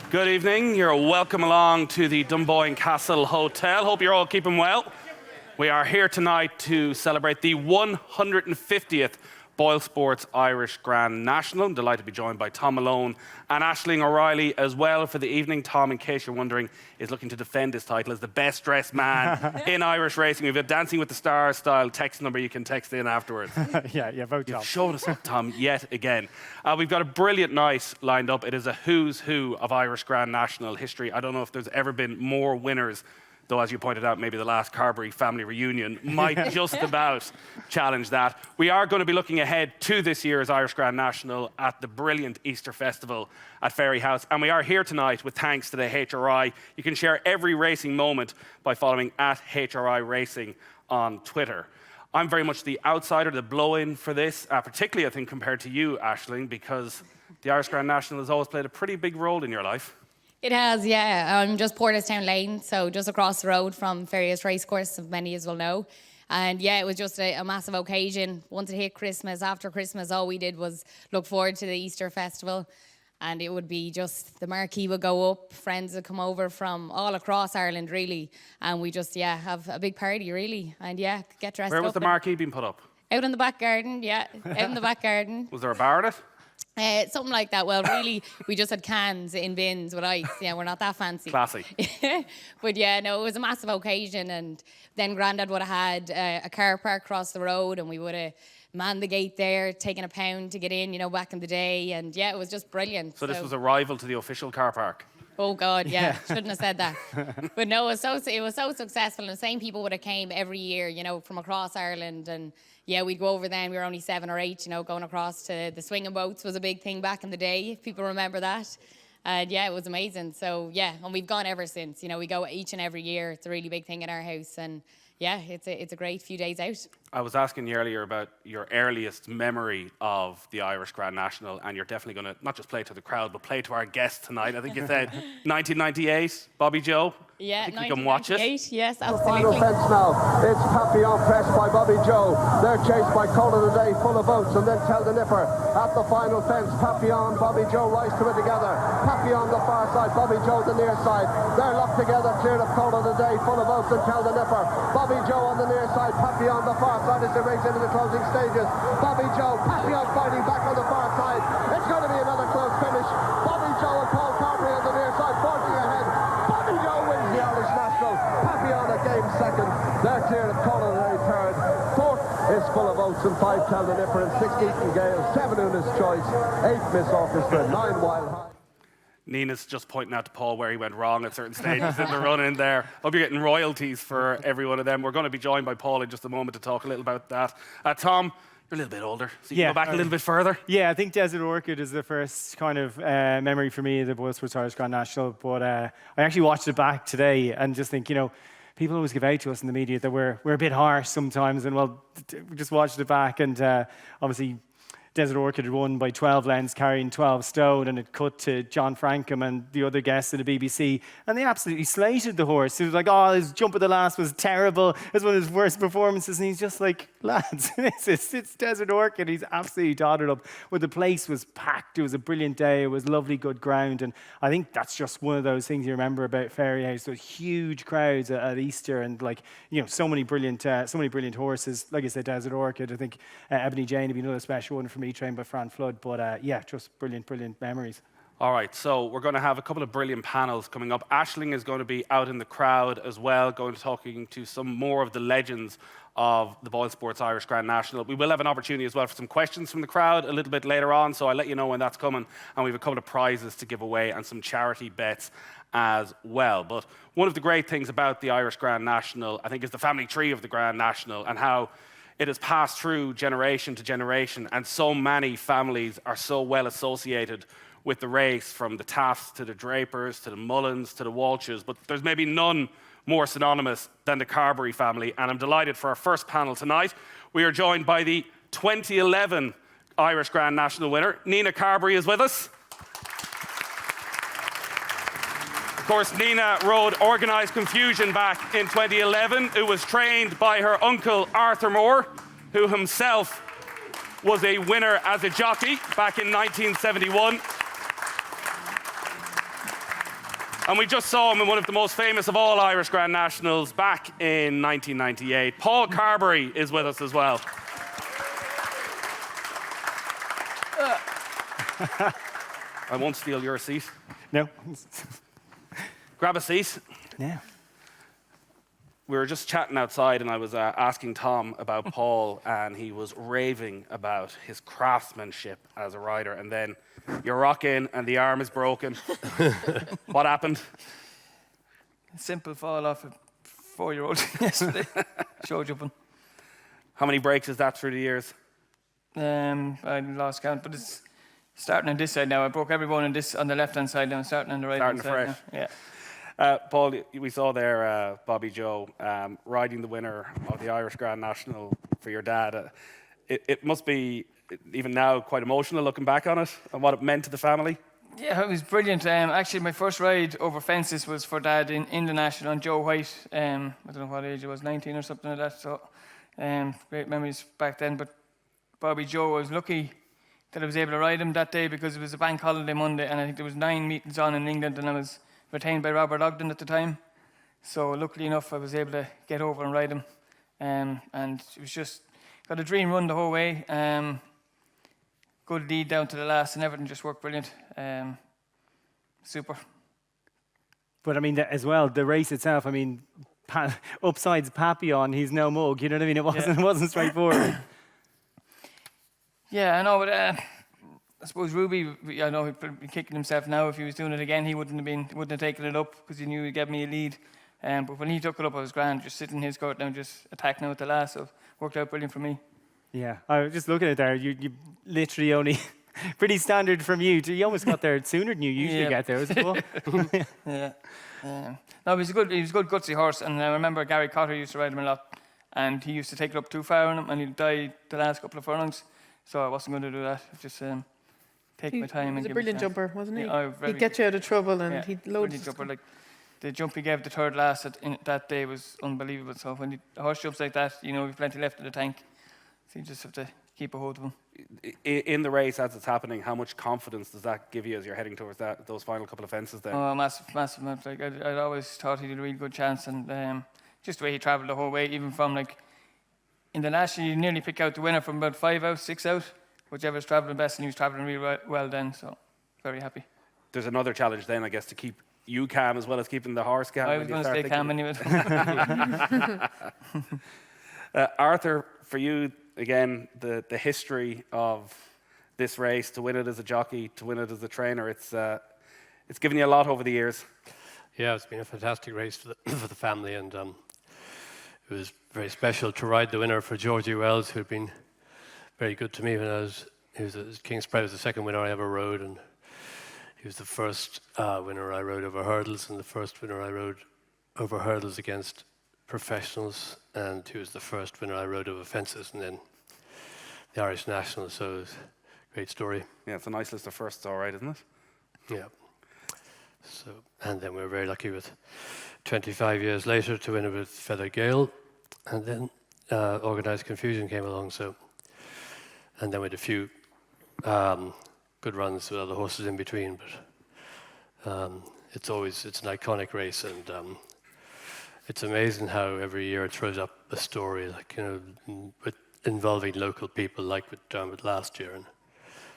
Good evening. You're welcome along to the Dunboyne Castle Hotel. Hope you're all keeping well. We are here tonight to celebrate the 150th Boyle Sports Irish Grand National. I'm delighted to be joined by Tom Malone and Aisling O'Reilly as well for the evening. Tom, in case you're wondering, is looking to defend his title as the best dressed man in Irish racing. We've a Dancing with the Stars style text number you can text in afterwards. yeah, vote Tom. You've shown us up, Tom, yet again. We've got a brilliant night lined up. It is a who's who of Irish Grand National history. I don't know if there's ever been more winners, though, as you pointed out, maybe the last Carberry family reunion might just about challenge that. We are going to be looking ahead to this year's Irish Grand National at the brilliant Easter Festival at Fairyhouse. And we are here tonight with thanks to the HRI. You can share every racing moment by following @HRI Racing on Twitter. I'm very much the outsider, the blow-in for this, particularly, I think, compared to you, Aisling, because the Irish Grand National has always played a pretty big role in your life. It has, yeah. I'm just Porterstown Lane, so just across the road from Fairyhouse Racecourse, as many of you will know. And yeah, it was just a massive occasion. Once it hit Christmas, after Christmas, all we did was look forward to the Easter Festival. And it would be just, the marquee would go up, friends would come over from all across Ireland, really. And we just, have a big party, really. And yeah, get dressed up. Where was the marquee being put up? Out in the back garden, yeah. Out in the back garden. Was there a bar at it? Something like that. Well, really, we just had cans in bins with ice. Yeah, we're not that fancy. Classy. But yeah, no, it was a massive occasion. And then Grandad would have had a car park across the road, and we would have manned the gate there, taken £1 to get in, back in the day. And yeah, it was just brilliant. So this was a rival to the official car park? Oh God, yeah, shouldn't have said that. But no, it was so successful, and the same people would have came every year, from across Ireland. And yeah, we'd go over then. We were only 7 or 8, going across to the swinging boats was a big thing back in the day, if people remember that. And yeah, it was amazing. So yeah, and we've gone ever since. We go each and every year. It's a really big thing in our house, and yeah, it's a great few days out. I was asking you earlier about your earliest memory of the Irish Grand National, and you're definitely going to not just play to the crowd, but play to our guest tonight. I think you said 1998, Bobby Joe. Yeah, 1998, you can watch it. Yes, Final absolutely. fence now. It's Papillon pressed by Bobby Joe. They're chased by Call of the Day, full of votes, and then Tell the Nipper at the final fence. Papillon, Bobby Joe rise to it together. Papillon the far side, Bobby Joe the near side. They're locked together, cleared of Call of the Day, full of votes, and Tell the Nipper. Bobby Joe on the near side, Papillon the far side as they race into the closing stages. Bobby Joe, Papillon fighting back on the far side. It's going to be another close finish. Bobby Joe and Paul Carberry on the near side, forging ahead. Bobby Joe wins the Irish National. Papillon a game second. They're cleared of Call of the Day third. Fourth is full of votes, and 5 Tell the Nipper, and 6 Eaton Gale, 7 Una's Choice, 8 Miss Orchestra, 9 Wild High. Nina's just pointing out to Paul where he went wrong at certain stages in the run in there. Hope you're getting royalties for every one of them. We're going to be joined by Paul in just a moment to talk a little about that. Tom, you're a little bit older, so you can go back a little bit further. Yeah, I think Desert Orchid is the first kind of memory for me of the Boyle Sports Irish Grand National. But I actually watched it back today and just think, people always give out to us in the media that we're a bit harsh sometimes. And well, we just watched it back, and obviously Desert Orchid had won by 12 lengths, carrying 12 stone, and it cut to John Frankham and the other guests at the BBC, and they absolutely slated the horse. It was like, his jump at the last was terrible. It was one of his worst performances, and he's just like, lads, it's Desert Orchid. He's absolutely dotted up. Well, the place was packed. It was a brilliant day. It was lovely, good ground, and I think that's just one of those things you remember about Fairyhouse. Those huge crowds at Easter, and so many brilliant horses. Like I said, Desert Orchid. I think Ebony Jane would be another special one for me, trained by Fran Flood, but just brilliant memories. All right, so we're going to have a couple of brilliant panels coming up. Aisling is going to be out in the crowd as well, going to talking to some more of the legends of the Boyle Sports Irish Grand National. We will have an opportunity as well for some questions from the crowd a little bit later on, so I'll let you know when that's coming. And we have a couple of prizes to give away and some charity bets as well. But one of the great things about the Irish Grand National, I think, is the family tree of the Grand National and how it has passed through generation to generation, and so many families are so well associated with the race, from the Tafts to the Drapers to the Mullins to the Walshes, but there's maybe none more synonymous than the Carberry family. And I'm delighted for our first panel tonight. We are joined by the 2011 Irish Grand National winner. Nina Carberry is with us. Of course, Nina rode Organised Confusion back in 2011. It was trained by her uncle, Arthur Moore, who himself was a winner as a jockey back in 1971. And we just saw him in one of the most famous of all Irish Grand Nationals back in 1998. Paul Carberry is with us as well. I won't steal your seat. No. Grab a seat. Yeah. We were just chatting outside and I was asking Tom about Paul and he was raving about his craftsmanship as a rider, and then you rock in and the arm is broken. What happened? Simple fall off a 4-year-old yesterday. Show jumping. How many breaks is that through the years? I lost count, but it's starting on this side now. I broke every bone on the left-hand side now. I'm starting on the right-hand side Starting now. fresh. Yeah. Paul, we saw there Bobby Joe riding the winner of the Irish Grand National for your dad. It must be, even now, quite emotional looking back on it and what it meant to the family. Yeah, it was brilliant. Actually, my first ride over fences was for Dad in the National on Joe White. I don't know what age it was, 19 or something like that. So, great memories back then. But Bobby Joe, I was lucky that I was able to ride him that day because it was a bank holiday Monday, and I think there was 9 meetings on in England, and I was retained by Robert Ogden at the time. So luckily enough, I was able to get over and ride him. And it was just, got a dream run the whole way. Good lead down to the last, and everything just worked brilliant. Super. But I mean, as well, the race itself, I mean, upside's Papillon, he's no mug, you know what I mean? It wasn't straightforward. Yeah, I know, but I suppose Ruby, I know he'd be kicking himself now. If he was doing it again, he wouldn't have taken it up because he knew he'd give me a lead. But when he took it up, I was grand, just sitting in his court now, just attacking now at the last. So it worked out brilliant for me. Yeah, I was just looking at there. You literally only pretty standard from you. You almost got there sooner than you usually get there, was it, Paul? Yeah. No, he was a good gutsy horse, and I remember Gary Cotter used to ride him a lot, and he used to take it up too far on him, and he'd die the last couple of furlongs. So I wasn't going to do that. Just take my time. He was a brilliant jumper, wasn't he? Yeah, he'd get you out of trouble, and he'd load you. Like the jump he gave the third last that day was unbelievable. So when a horse jumps like that, you know, we've plenty left in the tank. So you just have to keep a hold of him. In the race as it's happening, how much confidence does that give you as you're heading towards those final couple of fences there? Oh, massive. Like I'd always thought he had a really good chance, and just the way he travelled the whole way, even from like in the National, you nearly pick out the winner from about 5 out, 6 out, whichever's travelling best, and he was travelling really well then. So very happy. There's another challenge then, I guess, to keep you calm as well as keeping the horse calm. I was going to stay calm anyway. Arthur, for you, again, the history of this race, to win it as a jockey, to win it as a trainer, it's given you a lot over the years. Yeah, it's been a fantastic race for the family, and it was very special to ride the winner for Georgie Wells, who had been very good to me when he was at King's Pride. Was the second winner I ever rode, and he was the first winner I rode over hurdles, and the first winner I rode over hurdles against professionals, and he was the first winner I rode over fences, and then the Irish National. So it was a great story. Yeah, it's a nice list of firsts, all right, isn't it? Yeah. So, and then we were very lucky with 25 years later to win it with Feather Gale, and then Organised Confusion came along. So, and then with a few good runs with other horses in between. But it's an iconic race, and it's amazing how every year it throws up a story, like, you know, with involving local people, like with Dermot last year and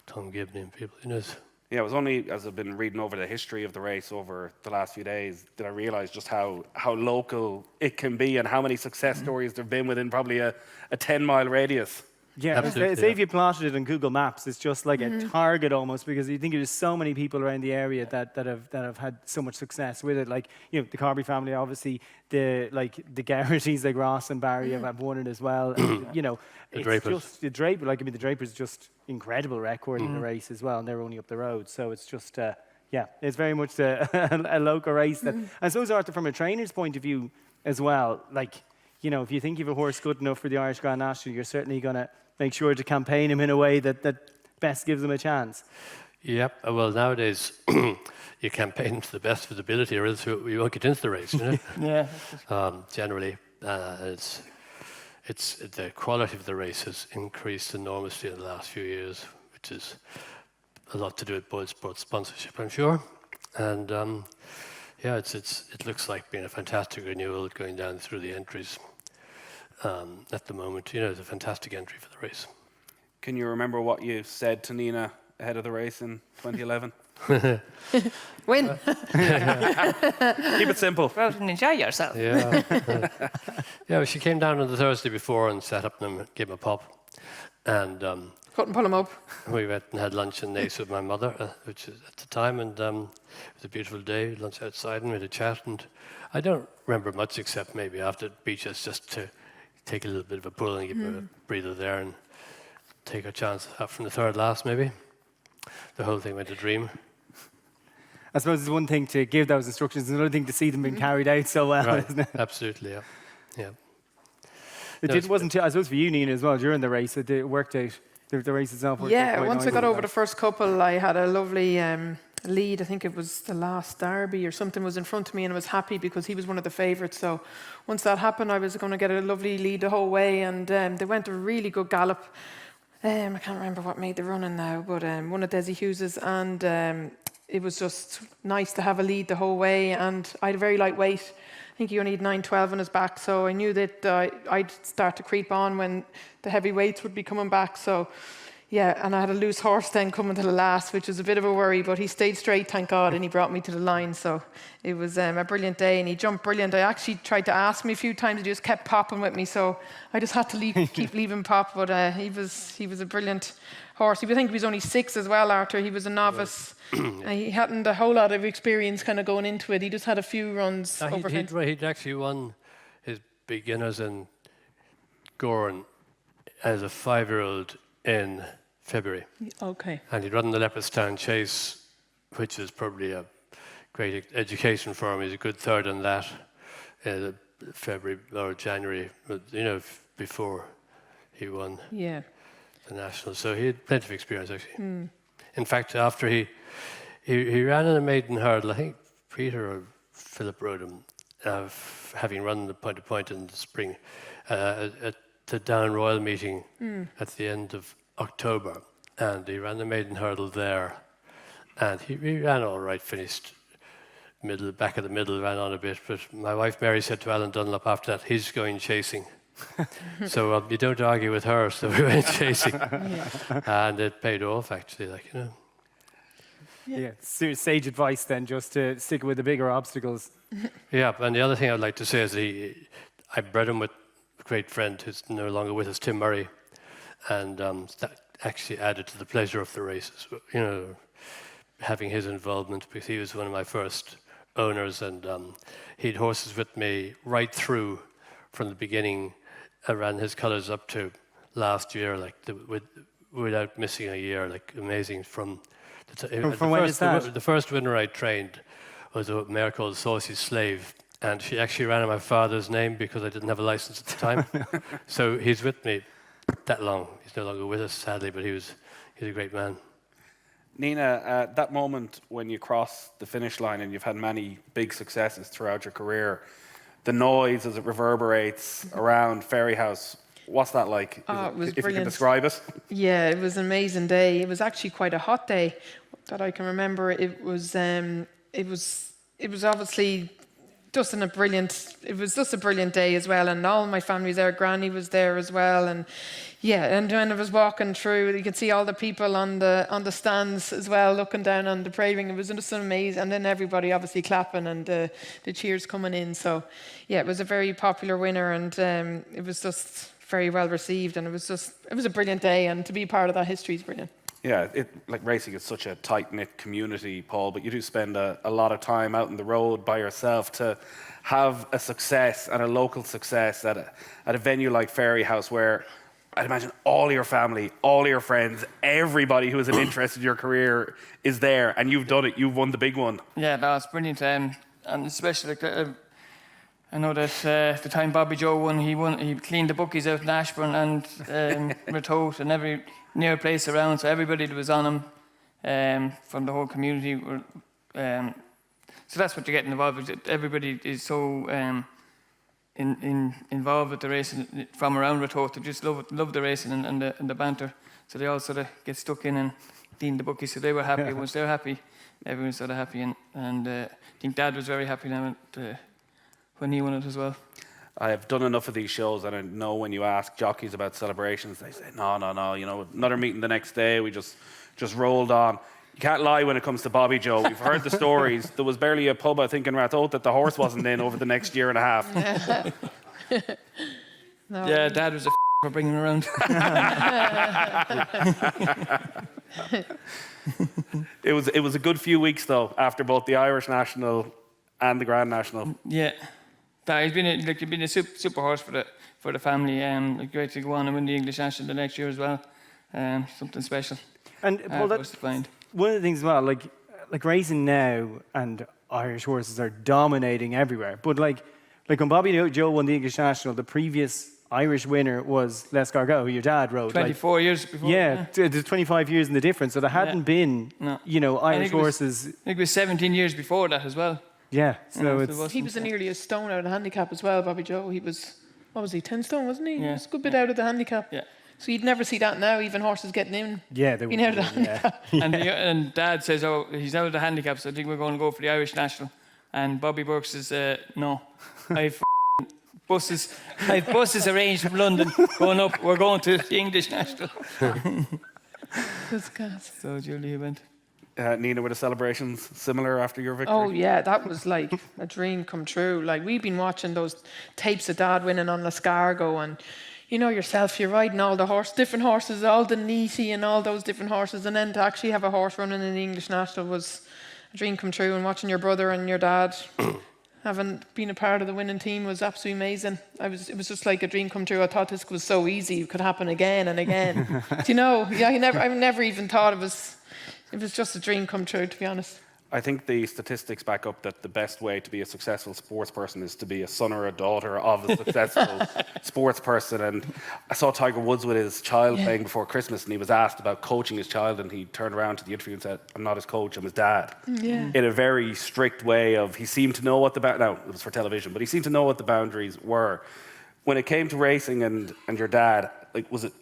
Tom Gibney and people, you know. Yeah, it was only as I've been reading over the history of the race over the last few days that I realised just how local it can be and how many success stories there have been within probably a 10-mile radius. Yeah, if you plotted it on Google Maps, it's just like a target almost, because you think there's so many people around the area that have had so much success with it. Like, you know, the Carberry family, obviously, the Garrity's, like Ross and Barry have won it as well. And, you know, the Drapers. The Drapers just incredible record in the race as well, and they're only up the road. So it's just it's very much a local race. That, and so, Arthur, from a trainer's point of view as well, like, you know, if you think you have a horse good enough for the Irish Grand National, you're certainly going to make sure to campaign him in a way that best gives him a chance. Yep. Well, nowadays you campaign to the best of his ability, or else you won't get into the race. You know. Yeah. Generally, it's the quality of the race has increased enormously in the last few years, which is a lot to do with Boyle Sports sponsorship, I'm sure. And yeah, it looks like being a fantastic renewal going down through the entries at the moment. You know, it's a fantastic entry for the race. Can you remember what you said to Nina ahead of the race in 2011? Win. Keep it simple. Go out and enjoy yourself. Yeah. Yeah, well, she came down on the Thursday before and sat up and gave him a pop. And Couldn't pull him up. we went and had lunch in Nace with my mother, which is at the time, and it was a beautiful day, lunch outside, and we had a chat. And I don't remember much except maybe after Beaches just to take a little bit of a pull and give her a breather there and take a chance out from the third last, maybe. The whole thing went a dream. I suppose it's one thing to give those instructions, and another thing to see them being carried out so well, Right, isn't it? absolutely, yeah. Yeah. Wasn't I suppose for you, Nina, as well, during the race, it worked out. The race itself worked out Yeah, quite once I nicely. got over the first couple, I had a lovely lead. I think it was the last Derby or something was in front of me, and I was happy because he was one of the favourites. So once that happened, I was going to get a lovely lead the whole way, and they went a really good gallop. I can't remember what made the running now, but one of Desi Hughes's, and it was just nice to have a lead the whole way. And I had a very light weight. I think he only had 9.12 on his back, so I knew that I'd start to creep on when the heavy weights would be coming back. So yeah, and I had a loose horse then coming to the last, which was a bit of a worry, but he stayed straight, thank God, and he brought me to the line. So it was a brilliant day, and he jumped brilliant. I actually tried to ask me a few times, he just kept popping with me, so I just had to keep leaving pop. But he was a brilliant horse. I think he was only 6 as well, Arthur. He was a novice. He hadn't a whole lot of experience kind of going into it. He just had a few runs over fence. He'd actually won his beginners in Gorn as a 5-year-old in February. Okay. And he'd run the Leopardstown Chase, which is probably a great education for him. He's a good third in that February or January, you know, before he won Yeah. the National. So he had plenty of experience, actually. In fact, after he ran in a maiden hurdle, I think Peter or Philip rode him, having run the point-to-point in the spring, at the Down Royal meeting at the end of October, and he ran the maiden hurdle there, and he ran all right, finished back of the middle, ran on a bit, but my wife Mary said to Alan Dunlop after that, he's going chasing. So you don't argue with her, so we went chasing. And it paid off, actually, like, you know. Yeah, sage advice then, just to stick with the bigger obstacles. Yeah, and the other thing I'd like to say is I bred him with a great friend who's no longer with us, Tim Murray, and that actually added to the pleasure of the races, you know, having his involvement, because he was one of my first owners, and he had horses with me right through from the beginning. I ran his colours up to last year, like without missing a year, like amazing. From when is that? The first winner I trained was a mare called Saucy Slave, and she actually ran in my father's name because I didn't have a license at the time. So he's with me that long. He's no longer with us, sadly, but he's a great man. Nina, that moment when you cross the finish line and you've had many big successes throughout your career, the noise as it reverberates around Fairyhouse, what's that like? It was if you brilliant. can describe it. Yeah, it was an amazing day. It was actually quite a hot day that I can remember. It was obviously just a brilliant day as well, and all my family was there. Granny was there as well, and yeah, and when I was walking through, you could see all the people on the stands as well, looking down on the parade ring. It was just amazing, and then everybody obviously clapping and the cheers coming in. So yeah, it was a very popular winner, and it was just very well received, and it was a brilliant day, and to be part of that history is brilliant. Yeah, like racing is such a tight-knit community, Paul, but you do spend a lot of time out on the road by yourself. To have a success and a local success at a venue like Fairyhouse, where I'd imagine all your family, all your friends, everybody who has an interest in your career is there, and you've done it. You've won the big one. Yeah, that's brilliant, and especially like I know that the time Bobby Joe won, he cleaned the bookies out in Ashburn and Ratoath and every near place around, so everybody that was on him from the whole community were, so that's what you're getting involved with. Everybody is so involved with the racing from around Ratoath. They just love the racing and the banter, so they all sort of get stuck in and clean the bookies. So they were happy. Once they were happy, everyone's sort of happy, and I think Dad was very happy now when he won it as well. I have done enough of these shows, and I know when you ask jockeys about celebrations, they say, no, another meeting the next day, we just rolled on. You can't lie when it comes to Bobby Joe. We've heard the stories. There was barely a pub, I think, in Rathote that the horse wasn't in over the next year and a half. No. Yeah, Dad was for bringing him around. It was a good few weeks, though, after both the Irish National and the Grand National. Yeah. He's been a super horse for the family. Great to go on and win the English National the next year as well. Something special. And Paul, for us to find. one of the things as well, like racing now and Irish horses are dominating everywhere. But like when Bobby Joe won the English National, the previous Irish winner was Les Gargot, who your dad rode. 24 years before. Yeah, there's 25 years in the difference. So there hadn't been, Irish horses. I think it was 17 years before that as well. Yeah, so He was nearly a stone out of the handicap as well, Bobby Joe. He was, 10 stone, wasn't he? Yeah. He was a good bit out of the handicap. Yeah. So you'd never see that now, even horses getting in. Yeah, they were. Being out of the handicap. And Dad says, he's out of the handicap, so I think we're going to go for the Irish National. And Bobby Burke says, no. I've buses arranged from London going up. We're going to the English National. That's gas. So Julie went. Nina, were the celebrations similar after your victory? Oh yeah, that was like a dream come true. Like we've been watching those tapes of Dad winning on Lascargo, and you know yourself, you're riding all the different horses, all the Neaty and all those different horses, and then to actually have a horse running in the English National was a dream come true. And watching your brother and your dad having been a part of the winning team was absolutely amazing. It was just like a dream come true. I thought this was so easy; it could happen again and again. Do you know? Yeah, I've never even thought it was. It was just a dream come true, to be honest. I think the statistics back up that the best way to be a successful sports person is to be a son or a daughter of a successful sports person. And I saw Tiger Woods with his child playing before Christmas, and he was asked about coaching his child, and he turned around to the interview and said, "I'm not his coach, I'm his dad." Yeah. In a very strict way of, he seemed to know what now it was for television, but he seemed to know what the boundaries were. When it came to racing and your dad, like, was it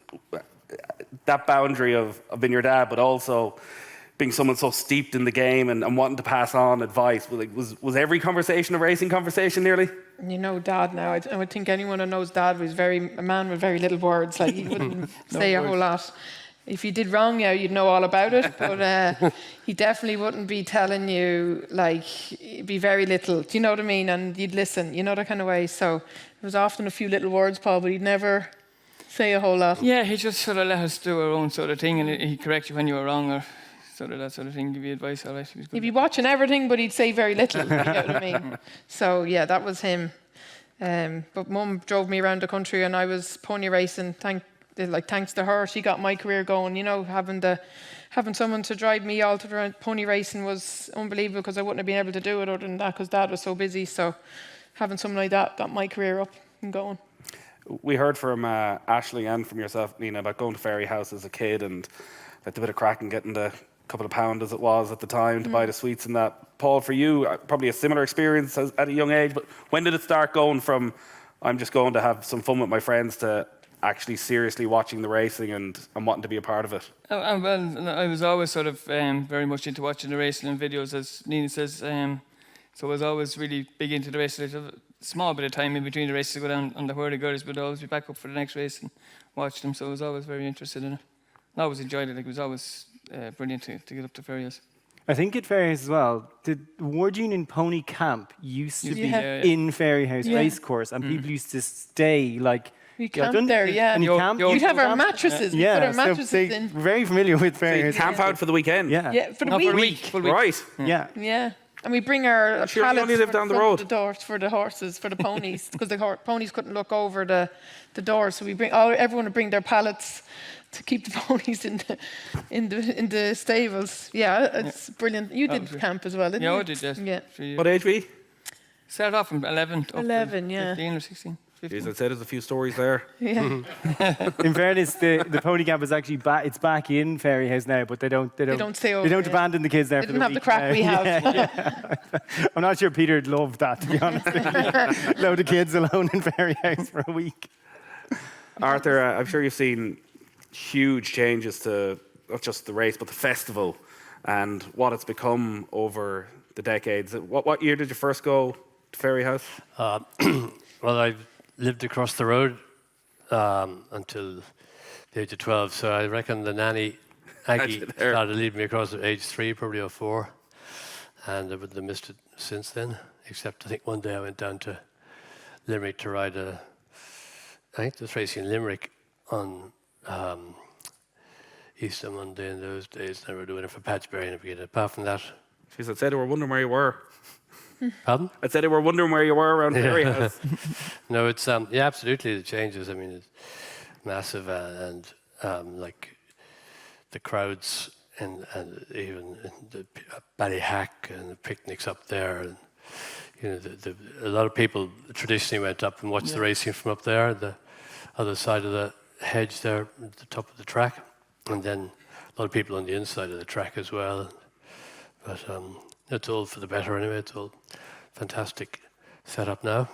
that boundary of being your dad, but also being someone so steeped in the game and wanting to pass on advice, was every conversation a racing conversation nearly? You know Dad now. I would think anyone who knows Dad was a man with very little words. Like he wouldn't say a whole lot. If you did wrong, yeah, you'd know all about it. But he definitely wouldn't be telling you, like, it'd be very little. Do you know what I mean? And you'd listen, you know, that kind of way. So it was often a few little words, Paul, but he'd never say a whole lot. Yeah, he just sort of let us do our own sort of thing, and he'd correct you when you were wrong, or sort of that sort of thing, give you advice. All right, he'd be watching everything, but he'd say very little. You know what I mean? So yeah, that was him. But Mum drove me around the country, and I was pony racing. Thanks to her, she got my career going. You know, having someone to drive me all to pony racing was unbelievable, because I wouldn't have been able to do it other than that, because Dad was so busy. So having someone like that got my career up and going. We heard from Aisling and from yourself, Nina, about going to Fairyhouse as a kid and like the bit of crack and getting the couple of pound as it was at the time to buy the sweets and that. Paul, for you, probably a similar experience at a young age, but when did it start going from I'm just going to have some fun with my friends to actually seriously watching the racing and wanting to be a part of it? Well, I was always sort of very much into watching the racing and videos, as Nina says. So I was always really big into the racing. A small bit of time in between the races to go down on the hurdy-gurdies, but I'd always be back up for the next race and watch them. So I was always very interested in it. I always enjoyed it. Like, it was always brilliant to get up to Fairyhouse. I think at Fairyhouse as well, the Ward Union Pony Camp used to be in Fairyhouse Racecourse, and people used to stay like. We camped there, yeah. And you'd have our mattresses. We put our mattresses in. We're very familiar with Fairyhouse. So camp out for the weekend? Yeah, for the week. Right. Yeah. Yeah. And we bring our Sure, pallets you only live down the road. the doors for the horses, for the ponies, because the ponies couldn't look over the doors. So we everyone would bring their pallets to keep the ponies in the stables. Yeah, it's brilliant. You did camp as well, didn't you? Yeah, I did, yes. Yeah. What age were you? Started off from 11 up 11, to yeah. 15 or 16. 15. Jeez, I'd say there's a few stories there. Yeah. In fairness, the pony camp is actually back. It's back in Fairyhouse now, but they don't stay over. They don't abandon the kids there They for didn't the have week the crack now. we have. Yeah. I'm not sure Peter'd love that, to be honest. Load of kids alone in Fairyhouse for a week. Arthur, I'm sure you've seen huge changes to not just the race, but the festival and what it's become over the decades. What year did you first go to Fairyhouse? Well, I lived across the road until the age of 12, so I reckon the nanny, Aggie, started leading me across at age 3, probably, or 4, and I wouldn't have missed it since then, except I think one day I went down to Limerick to ride I think there's racing in Limerick on Easter Monday in those days. They were doing it for Paddy in the beginning. Apart from that... Jeez, I'd say they were wondering where you were. Pardon? I'd say they were wondering where you were around Fairyhouse. No, it's yeah, absolutely the changes. I mean, it's massive, and like the crowds and even the Ballyhack and the picnics up there, and you know, a lot of people traditionally went up and watched the racing from up there, the other side of the hedge there, at the top of the track, and then a lot of people on the inside of the track as well. But it's all for the better anyway. It's all fantastic setup now.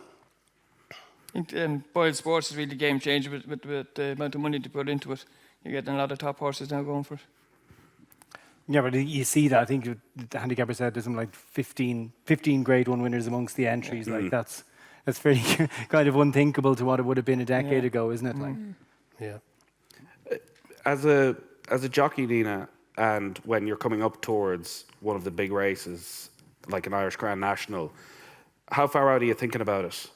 I think Boyle Sports is really a game changer with the amount of money to put into it. You're getting a lot of top horses now going for it. Yeah, but you see that. I think the handicapper said there's something like 15 Grade 1 winners amongst the entries. Like that's very kind of unthinkable to what it would have been a decade ago, isn't it? Like, Yeah. As a jockey, Nina, and when you're coming up towards one of the big races, like an Irish Grand National, how far out are you thinking about it?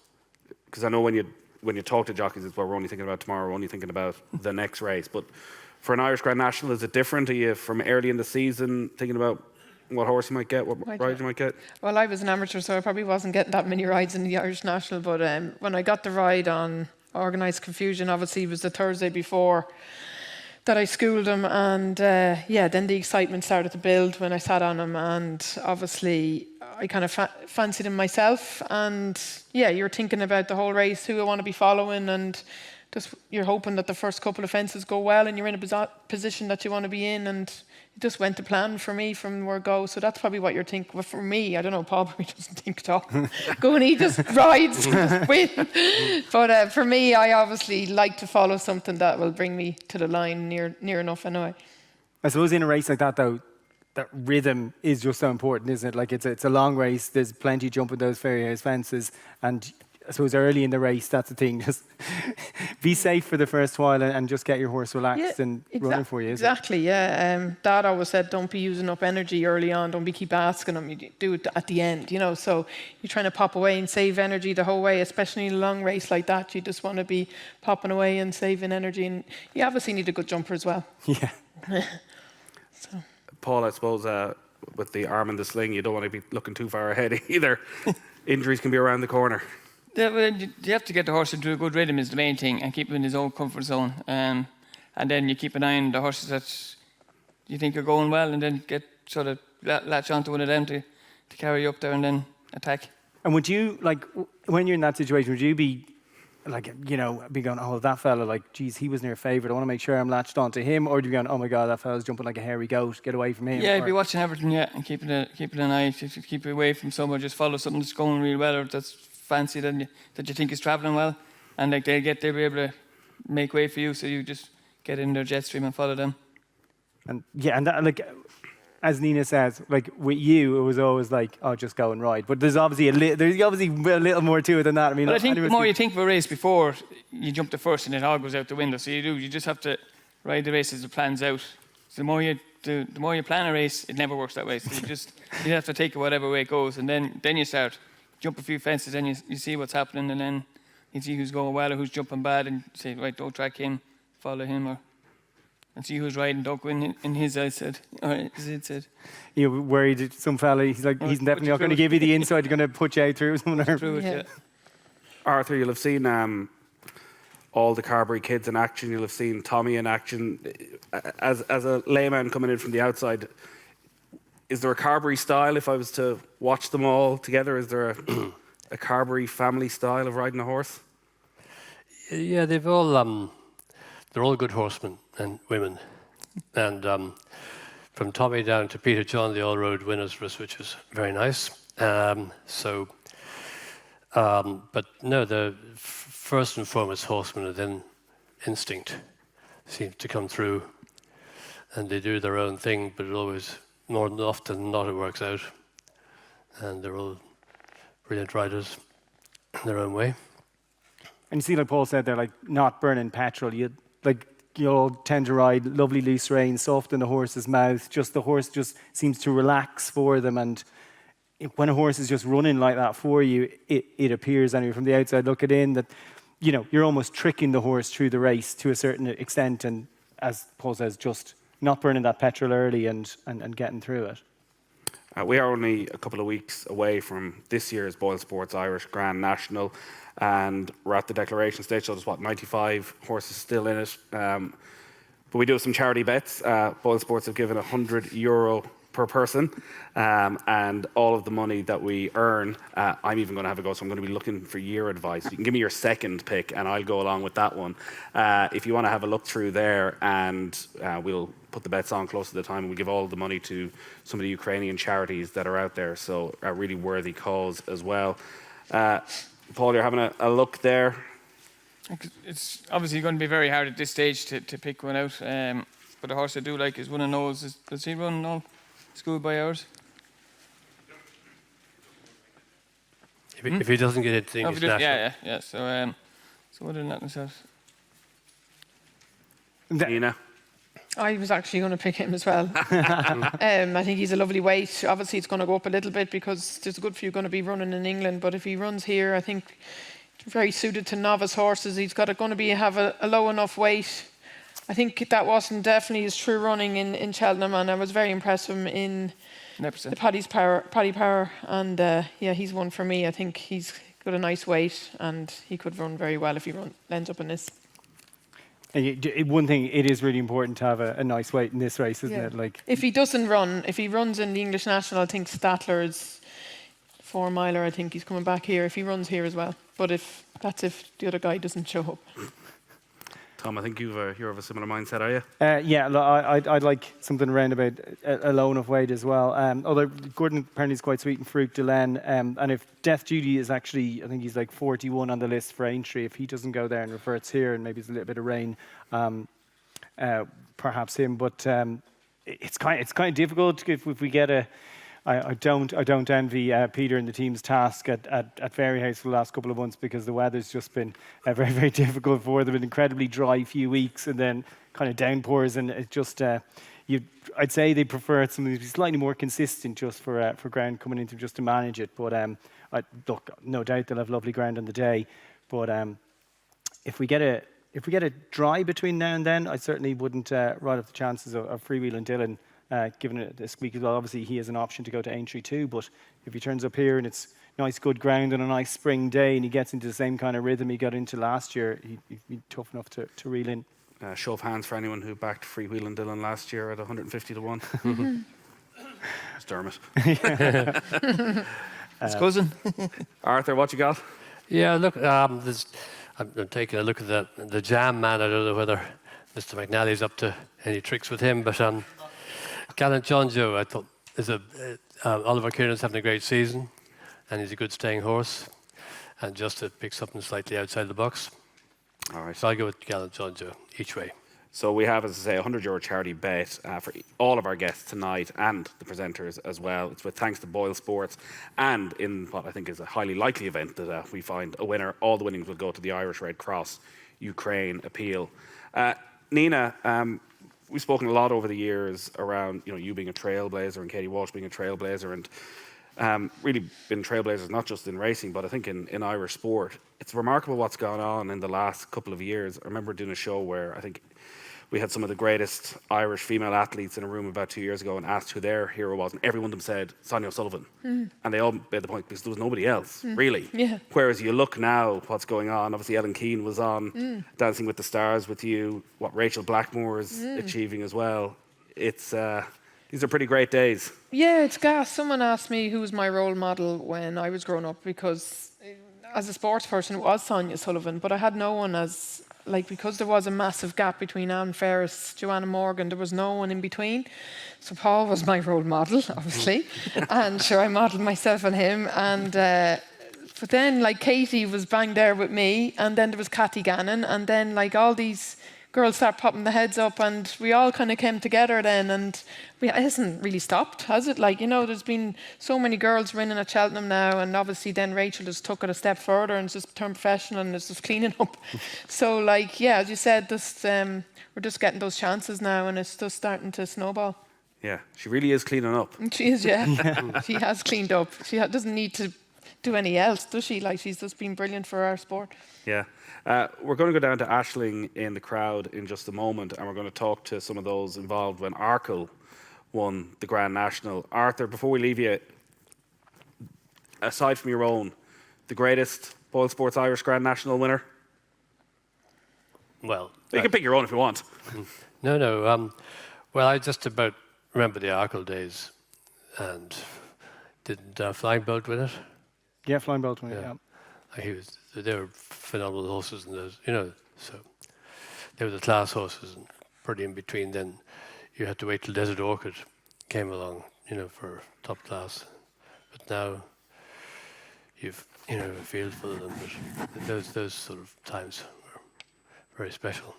Because I know when you talk to jockeys, it's what we're only thinking about tomorrow, we're only thinking about the next race. But for an Irish Grand National, is it different? Are you from early in the season thinking about what horse you might get, what ride you might get? Well, I was an amateur, so I probably wasn't getting that many rides in the Irish National. But when I got the ride on Organised Confusion, obviously it was the Thursday before that I schooled him, and then the excitement started to build when I sat on him, and obviously I kind of fancied him myself, and you're thinking about the whole race, who I want to be following, and just you're hoping that the first couple of fences go well and you're in a position that you want to be in, and it just went to plan for me from where it goes. So that's probably what you're thinking. But for me, I don't know, Paul probably doesn't think at all. Go and he just rides and just win. But for me, I obviously like to follow something that will bring me to the line near enough anyway. I suppose in a race like that, though, that rhythm is just so important, isn't it? Like it's a long race. There's plenty jumping those Fairyhouse fences, and I suppose early in the race, that's the thing. Just be safe for the first while and just get your horse relaxed and running for you. Exactly, yeah. Dad always said, don't be using up energy early on. Don't be keep asking them. You do it at the end, you know. So you're trying to pop away and save energy the whole way, especially in a long race like that. You just want to be popping away and saving energy. And you obviously need a good jumper as well. Yeah. So. Paul, I suppose with the arm and the sling, you don't want to be looking too far ahead either. Injuries can be around the corner. Yeah, well, you have to get the horse into a good rhythm is the main thing, and keep him in his own comfort zone. And then you keep an eye on the horses that you think are going well, and then get sort of latch onto one of them to carry you up there and then attack. And would you, like, when you're in that situation, would you be, like, you know, be going, oh, that fella, like, geez, he was near favourite, I want to make sure I'm latched onto him, or do you be going, oh my God, that fella's jumping like a hairy goat, get away from him? Yeah, I'd be watching everything, and keeping an eye, to keep away from someone, just follow something that's going really well, or that's fancy that you think is travelling well, and like they'll be able to make way for you, so you just get in their jet stream and follow them. And and that, like, as Nina says, like with you, it was always like, oh, just go and ride. But there's obviously a little more to it than that. I mean, but I think the more you think of a race before you jump the first, and it all goes out the window. So you just have to ride the race as it plans out. So the more you plan a race, it never works that way. So you have to take it whatever way it goes, and then you start. Jump a few fences, and you see what's happening, and then you see who's going well or who's jumping bad, and say, right, don't track him, follow him, and see who's riding, don't go in his eyesight, or his head said. You're worried that some fella, he's definitely not going to give you the inside, you're going to put you out through somewhere. Yeah. Arthur, you'll have seen all the Carberry kids in action, you'll have seen Tommy in action. As a layman coming in from the outside, is there a Carberry style if I was to watch them all together? Is there a Carberry family style of riding a horse? Yeah, they're all good horsemen and women. And from Tommy down to Peter John, they all rode winners for us, which is very nice. But no, the first and foremost horsemen, and then instinct seems to come through. And they do their own thing, but it always more than often than not it works out. And they're all brilliant riders in their own way. And you see, like Paul said, they're like not burning petrol. You'll tend to ride lovely loose rein, soft in the horse's mouth. Just the horse just seems to relax for them. And when a horse is just running like that for you, it appears anyway from the outside looking in that, you know, you're almost tricking the horse through the race to a certain extent. And as Paul says, just not burning that petrol early and getting through it. We are only a couple of weeks away from this year's Boyle Sports Irish Grand National, and we're at the declaration stage, so there's 95 horses still in it. But we do have some charity bets. Boyle Sports have given €100 per person, and all of the money that we earn, I'm even going to have a go, so I'm going to be looking for your advice. You can give me your second pick, and I'll go along with that one. If you want to have a look through there, and we'll put the bets on close to the time, and we'll give all the money to some of the Ukrainian charities that are out there, so a really worthy cause as well. Paul, you're having a look there. It's obviously going to be very hard at this stage to pick one out. But the horse I do like is One of Knowles. Does he run all school by hours? If he doesn't get into the English national. Yeah. So other than that myself. Nina? I was actually going to pick him as well. I think he's a lovely weight. Obviously, it's going to go up a little bit because there's a good few going to be running in England. But if he runs here, I think very suited to novice horses. He's got going to have a low enough weight. I think that wasn't definitely his true running in Cheltenham, and I was very impressed with him in the Paddy Power. And he's one for me. I think he's got a nice weight, and he could run very well if he ends up in this. And one thing, it is really important to have a nice weight in this race, isn't it? Like, if he doesn't run, if he runs in the English National, I think Statler's 4 miler. I think he's coming back here. If he runs here as well, but if the other guy doesn't show up. Tom, I think you're of a similar mindset, are you? I'd like something around about a low enough weight as well. Although Gordon apparently is quite sweet in Farouk Delaine, and if Death Duty is actually, I think he's like 41 on the list for Aintree. If he doesn't go there and reverts here, and maybe there's a little bit of rain, perhaps him. But it's kind of difficult if we get a. I don't envy Peter and the team's task at Fairyhouse for the last couple of months, because the weather's just been very, very difficult for them. An incredibly dry few weeks, and then kind of downpours, and it just I'd say they prefer something to be slightly more consistent, just for ground coming into just to manage it. But look, no doubt they'll have lovely ground on the day. But if we get a dry between now and then, I certainly wouldn't write off the chances of Freewheel and Dylan. Given it this week as well. Obviously he has an option to go to Aintree too, but if he turns up here and it's nice good ground on a nice spring day and he gets into the same kind of rhythm he got into last year, he'd be tough enough to reel in. Show of hands for anyone who backed Freewheel and Dylan last year at 150 to 1. It's Dermot. His cousin. Arthur, what you got? Yeah, look, I'm taking a look at the Jam Man. I don't know whether Mr. McNally's up to any tricks with him, but Gallant John Joe, I thought, Oliver Kieran's having a great season, and he's a good staying horse, and just to pick something slightly outside the box. All right. So I'll go with Gallant John Joe each way. So we have, as I say, a €100 charity bet for all of our guests tonight and the presenters as well. It's with thanks to Boyle Sports, and in what I think is a highly likely event that we find a winner, all the winnings will go to the Irish Red Cross Ukraine appeal. Nina, we've spoken a lot over the years around, you being a trailblazer and Katie Walsh being a trailblazer, and really been trailblazers not just in racing, but I think in Irish sport. It's remarkable what's gone on in the last couple of years. I remember doing a show where I think we had some of the greatest Irish female athletes in a room about 2 years ago and asked who their hero was, and every one of them said Sonia O'Sullivan. And they all made the point because there was nobody else, really. Yeah. Whereas you look now, what's going on, obviously Ellen Keane was on Dancing with the Stars with you, what Rachel Blackmore is achieving as well. It's these are pretty great days. Yeah, it's gas. Someone asked me who was my role model when I was growing up, because as a sports person it was Sonia Sullivan, but I had no one because there was a massive gap between Anne Ferris, Joanna Morgan, there was no one in between. So Paul was my role model, obviously. And sure, I modelled myself on him. And but then Katie was bang there with me, and then there was Cathy Gannon, and then all these girls start popping the heads up, and we all kind of came together then, and it hasn't really stopped, has it? Like, you know, there's been so many girls winning at Cheltenham now, and obviously then Rachel just took it a step further and just turned professional and is just cleaning up. So, like, yeah, as you said, just we're just getting those chances now, and it's just starting to snowball. Yeah, she really is cleaning up. She is, yeah. She has cleaned up. She doesn't need to do any else, does she? Like, she's just been brilliant for our sport. Yeah. We're going to go down to Aisling in the crowd in just a moment, and we're going to talk to some of those involved when Arkle won the Grand National. Arthur, before we leave you, aside from your own, the greatest Boyle Sports Irish Grand National winner? Well, You can pick your own if you want. No. Well, I just about remember the Arkle days, and didn't Flying Bolt win it? Yeah, Flying Bolt won it, yeah. They were phenomenal horses, and those, you know, so they were the class horses, and pretty in between. Then you had to wait till Desert Orchid came along, you know, for top class. But now you've, you know, a field full of them. But those sort of times were very special.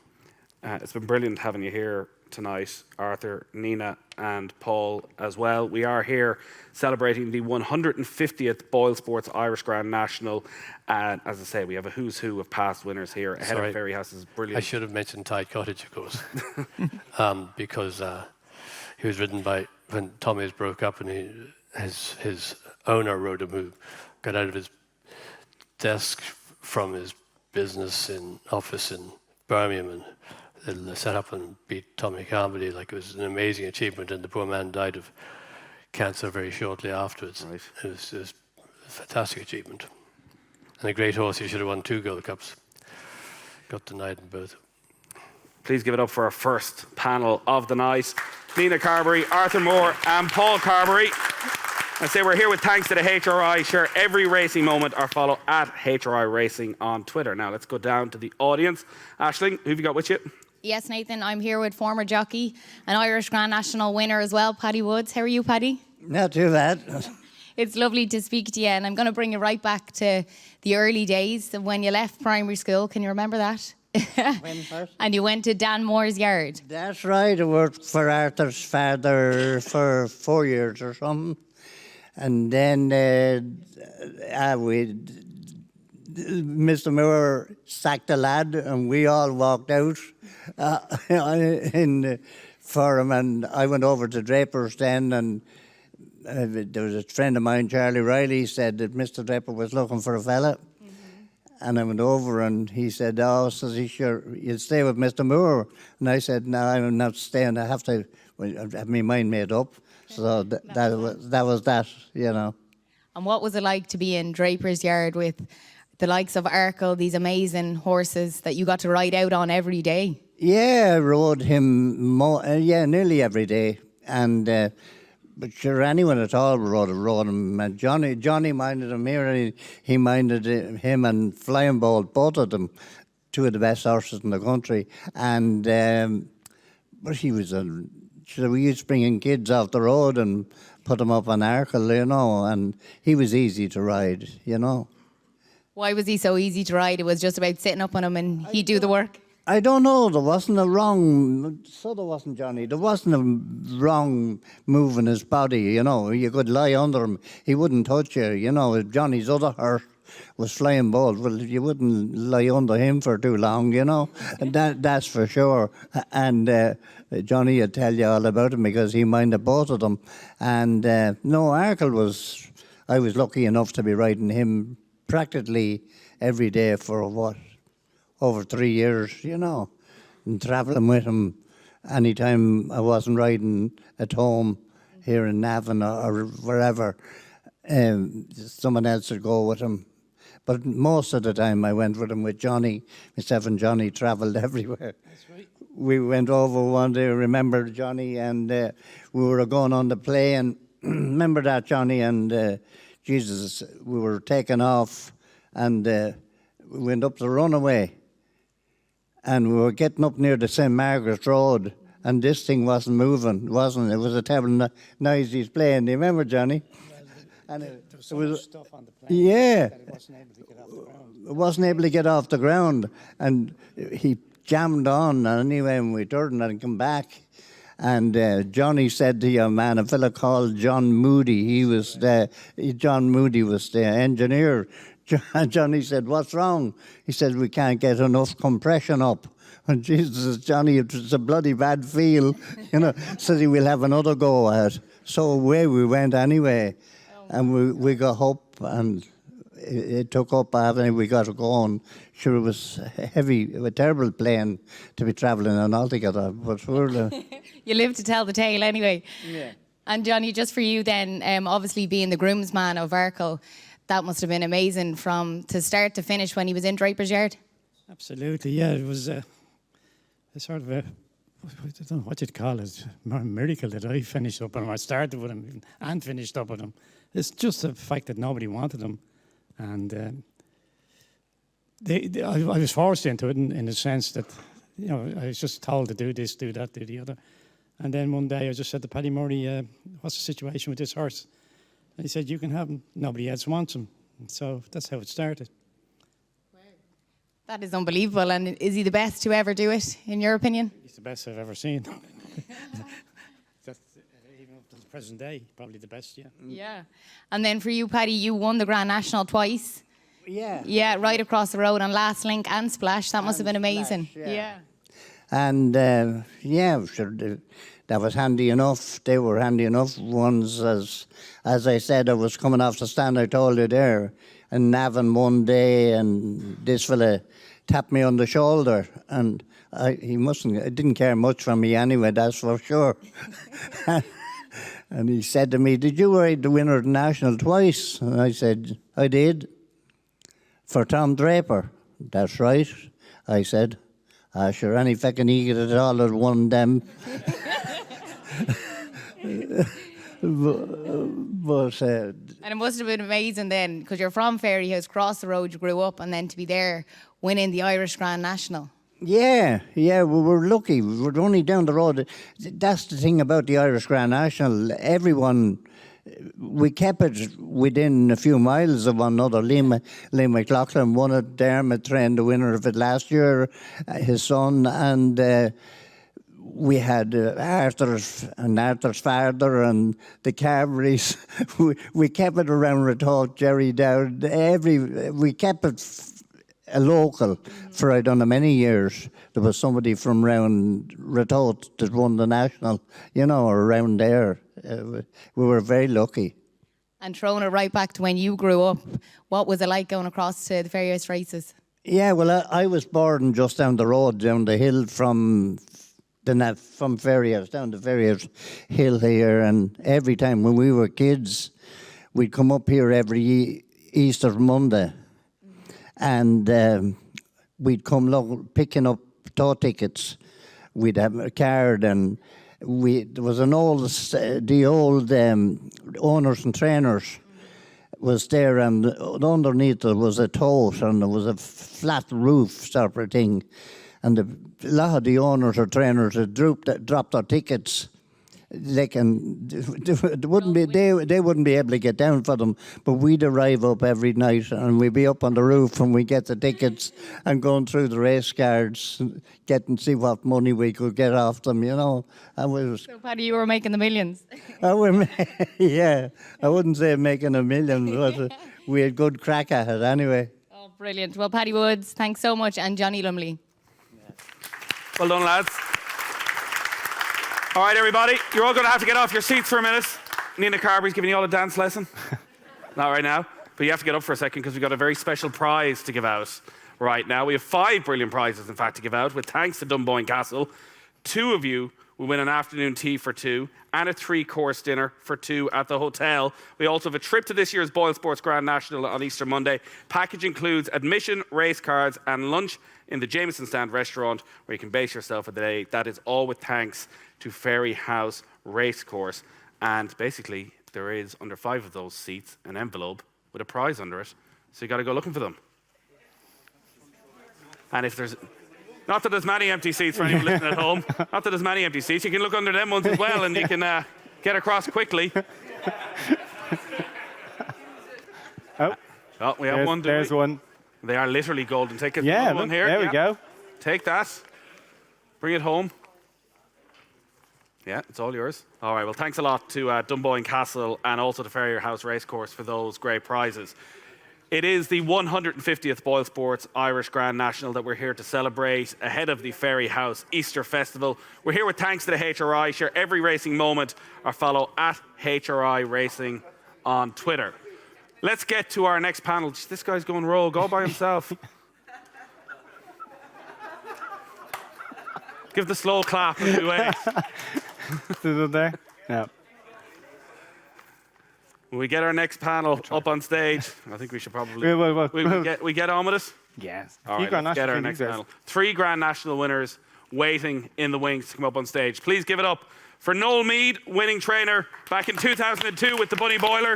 It's been brilliant having you here tonight, Arthur, Nina and Paul as well. We are here celebrating the 150th Boyle Sports Irish Grand National. And as I say, we have a who's who of past winners here ahead of Fairyhouse's brilliant. I should have mentioned Tide Cottage, of course, because he was ridden by, when Tommy's broke up, and his owner rode him, who got out of his desk from his business in office in Birmingham and set up and beat Tommy Carberry. Like, it was an amazing achievement, and the poor man died of cancer very shortly afterwards. Right. It was a fantastic achievement. And a great horse. He should have won 2 Gold Cups. Got denied in both. Please give it up for our first panel of the night. Nina Carberry, Arthur Moore and Paul Carberry. I say we're here with thanks to the HRI. Share every racing moment or follow at HRI Racing on Twitter. Now let's go down to the audience. Aisling, who have you got with you? Yes, Nathan, I'm here with former jockey, an Irish Grand National winner as well, Paddy Woods. How are you, Paddy? Not too bad. It's lovely to speak to you, and I'm going to bring you right back to the early days when you left primary school. Can you remember that? When first? And you went to Dan Moore's yard. That's right. I worked for Arthur's father for 4 years or something. And then Mr. Moore sacked the lad, and we all walked out for him. And I went over to Draper's then, and there was a friend of mine, Charlie Riley, said that Mr. Draper was looking for a fella. And I went over, and he said, "Oh, says he, sure, you'll stay with Mr. Moore." And I said, "No, I'm not staying. I have to have my mind made up." So that was that, you know. And what was it like to be in Draper's yard with the likes of Arkle, these amazing horses that you got to ride out on every day? Yeah, I rode him nearly every day. And but sure, anyone at all rode him. And Johnny minded him here, and he minded him and Flying Bolt, both of them, 2 of the best horses in the country. And but he was so we used to bring in kids off the road and put them up on Arkle, you know, and he was easy to ride, you know. Why was he so easy to ride? It was just about sitting up on him and he'd do the work? I don't know. There wasn't a wrong... So there wasn't, Johnny. There wasn't a wrong move in his body, you know. You could lie under him. He wouldn't touch you, you know. Johnny's other horse was Flying Bolt. Well, you wouldn't lie under him for too long, you know. That's for sure. And Johnny would tell you all about him because he minded both of them. And no, Arkle was... I was lucky enough to be riding him practically every day for over 3 years, you know, and travelling with him anytime I wasn't riding at home here in Navan or wherever. Someone else would go with him. But most of the time I went with him with Johnny. Myself and Johnny travelled everywhere. That's right. We went over one day, remember Johnny, and we were going on the plane. Remember that, Johnny? And Jesus, we were taking off, and we went up the runaway. And we were getting up near the St. Margaret's Road, and this thing wasn't moving, wasn't it? It was a terrible noisy plane. Do you remember, Johnny? And there was so much stuff on the plane. Yeah. That it wasn't able to get off the ground. It wasn't able to get off the ground. And jammed on anyway, and we turned and come back. And Johnny said to your man, a fella called John Moody, John Moody was the engineer. Johnny said, "What's wrong?" He said, "We can't get enough compression up." And Jesus, Johnny, it's a bloody bad feel, said he will have another go at it. So away we went anyway, and we got up, and it took up after we got going. Sure, it was heavy, a terrible plane to be travelling on altogether, but You live to tell the tale anyway. Yeah. And Johnny, just for you then, obviously being the groomsman of Arkle, that must have been amazing from to start to finish when he was in Draper's Yard. Absolutely, yeah. It was a sort of I don't know what you'd call it, a miracle that I finished up on him. I started with him and finished up with him. It's just the fact that nobody wanted him. And I was forced into it in the sense that, I was just told to do this, do that, do the other. And then one day I just said to Paddy Murray, what's the situation with this horse? And he said, "You can have him. Nobody else wants him." And so that's how it started. Wow. That is unbelievable. And is he the best to ever do it, in your opinion? He's the best I've ever seen. That's, even up to the present day, probably the best, yeah. Yeah. And then for you, Paddy, you won the Grand National twice. Yeah. Yeah, right across the road on Last Link and Splash. That must have been amazing. Splash, yeah. Yeah. And sure, that was handy enough. They were handy enough ones. As I said, I was coming off the stand, I told you there, and Navan one day, and this fella tapped me on the shoulder, and he didn't care much for me anyway, that's for sure. And he said to me, "Did you ride the winner of the National twice?" And I said, "I did." "For Tom Draper?" "That's right," I said. Sure, any feckin' eager at all had won them. but And it must have been amazing then, because you're from Fairyhouse, across the road you grew up, and then to be there winning the Irish Grand National. yeah, we were lucky. We were only down the road. That's the thing about the Irish Grand National. Everyone, we kept it within a few miles of one another. Liam McLaughlin won it. Dermot trained the winner of it last year, his son, and we had Arthur's father and the Carberrys. we kept it around Ratoath, Jerry Dowd. We kept it a local for I don't know many years. There was somebody from around Ratoath that won the national, or around there. We were very lucky. And throwing it right back to when you grew up, what was it like going across to the Fairyhouse races? Yeah, well, I was born just down the road, down the hill from Fairyhouse, down the Fairyhouse hill here, and every time when we were kids, we'd come up here every Easter Monday, and we'd come picking up tour tickets. We'd have a card, and there was the old owners and trainers was there, and underneath there was a tote, and there was a flat roof sort of thing. And a lot of the owners or trainers had dropped their tickets. They wouldn't be able to get down for them, but we'd arrive up every night and we'd be up on the roof and we'd get the tickets and going through the race cards, see what money we could get off them, And So, Paddy, you were making the millions. Yeah, I wouldn't say making a million, but we had good crack at it anyway. Oh, brilliant. Well, Paddy Woods, thanks so much, and Johnny Lumley. Well done, lads. All right, everybody, you're all going to have to get off your seats for a minute. Nina Carberry's giving you all a dance lesson. Not right now, but you have to get up for a second because we've got a very special prize to give out right now. We have 5 brilliant prizes, in fact, to give out, with thanks to Dunboyne Castle. 2 of you will win an afternoon tea for 2 and a 3-course dinner for 2 at the hotel. We also have a trip to this year's Boyle Sports Grand National on Easter Monday. Package includes admission, race cards, and lunch in the Jameson Stand restaurant, where you can base yourself for the day. That is all with thanks to Fairyhouse Racecourse. And basically, there is, under 5 of those seats, an envelope with a prize under it. So you got to go looking for them. And if there's... Not that there's many empty seats for anyone listening at home. Not that there's many empty seats. You can look under them ones as well, and you can get across quickly. We have one. There's one. They are literally golden tickets. Yeah, one look, here. there we go. Take that. Bring it home. Yeah, it's all yours. All right, well, thanks a lot to Dunboyne Castle and also to Fairyhouse Racecourse for those great prizes. It is the 150th Boyle Sports Irish Grand National that we're here to celebrate ahead of the Fairyhouse Easter Festival. We're here with thanks to the HRI. Share every racing moment or follow at HRI Racing on Twitter. Let's get to our next panel. This guy's going rogue all by himself. Give the slow clap as we wait. Is it there? Yeah. When we get our next panel up on stage, I think we should probably we get on with it. Yes. All right, let's get our next panel. 3 Grand National winners waiting in the wings to come up on stage. Please give it up for Noel Meade, winning trainer back in 2002 with the Bunny Boiler.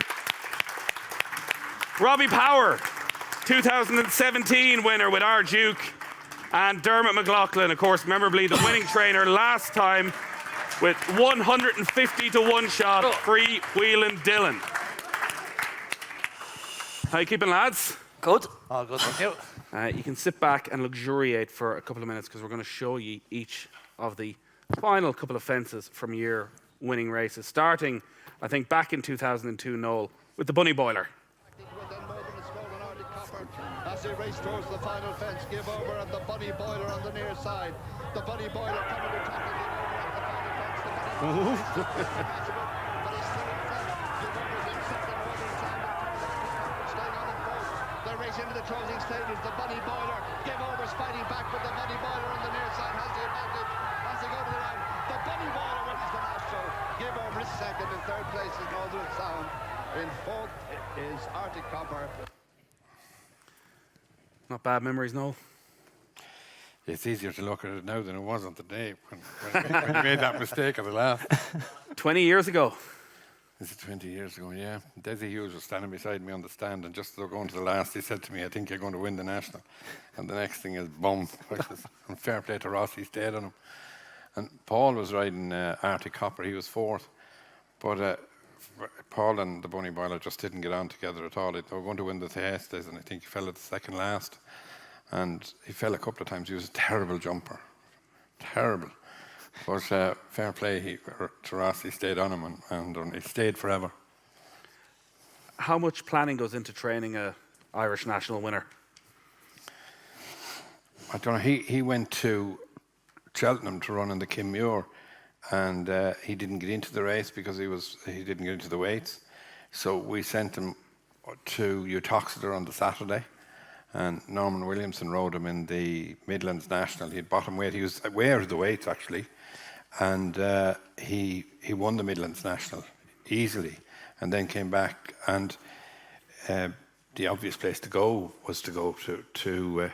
Robbie Power, 2017 winner with our Duke. And Dermot McLaughlin, of course, memorably the winning trainer last time with 150 to 1 shot, free wheeling Dylan. How you keeping, lads? Good. All good, thank you. You can sit back and luxuriate for a couple of minutes because we're going to show you each of the final couple of fences from your winning races, starting, I think, back in 2002, Noel, with the Bunny Boiler. As they race towards the final fence, give over and the Bunny Boiler on the near side. The Bunny Boiler coming to tackle, give over at the final fence. The Bunny Boiler but he's still in front. Give over's in second, holding time and staying on in fourth. They're racing into the closing stages. The Bunny Boiler, give over's fighting back, but the Bunny Boiler on the near side has the advantage as they go to the line. The Bunny Boiler wins the national. Give over is second. In third place is Northern Sound. In fourth is Arctic Copper. Not bad memories, Noel. It's easier to look at it now than it was on the day when you made that mistake at the last. 20 years ago. This is 20 years ago, yeah. Desi Hughes was standing beside me on the stand, and just as they were going to the last, he said to me, I think you're going to win the national. And the next thing is, boom. And fair play to Ross, he stayed on him. And Paul was riding Arctic Copper, he was fourth. But Paul and the Bunny Boiler just didn't get on together at all. They were going to win the Theestes, and I think he fell at the second last. And he fell a couple of times. He was a terrible jumper. Terrible. But fair play to Ross, he stayed on him, and he stayed forever. How much planning goes into training a Irish national winner? I don't know. He went to Cheltenham to run in the Kinmure, and he didn't get into the race because he didn't get into the weights. So we sent him to Uttoxeter on the Saturday, and Norman Williamson rode him in the Midlands National. He had bottom weight. He was aware of the weights, actually, and he won the Midlands National easily, and then came back. And the obvious place to go was to go to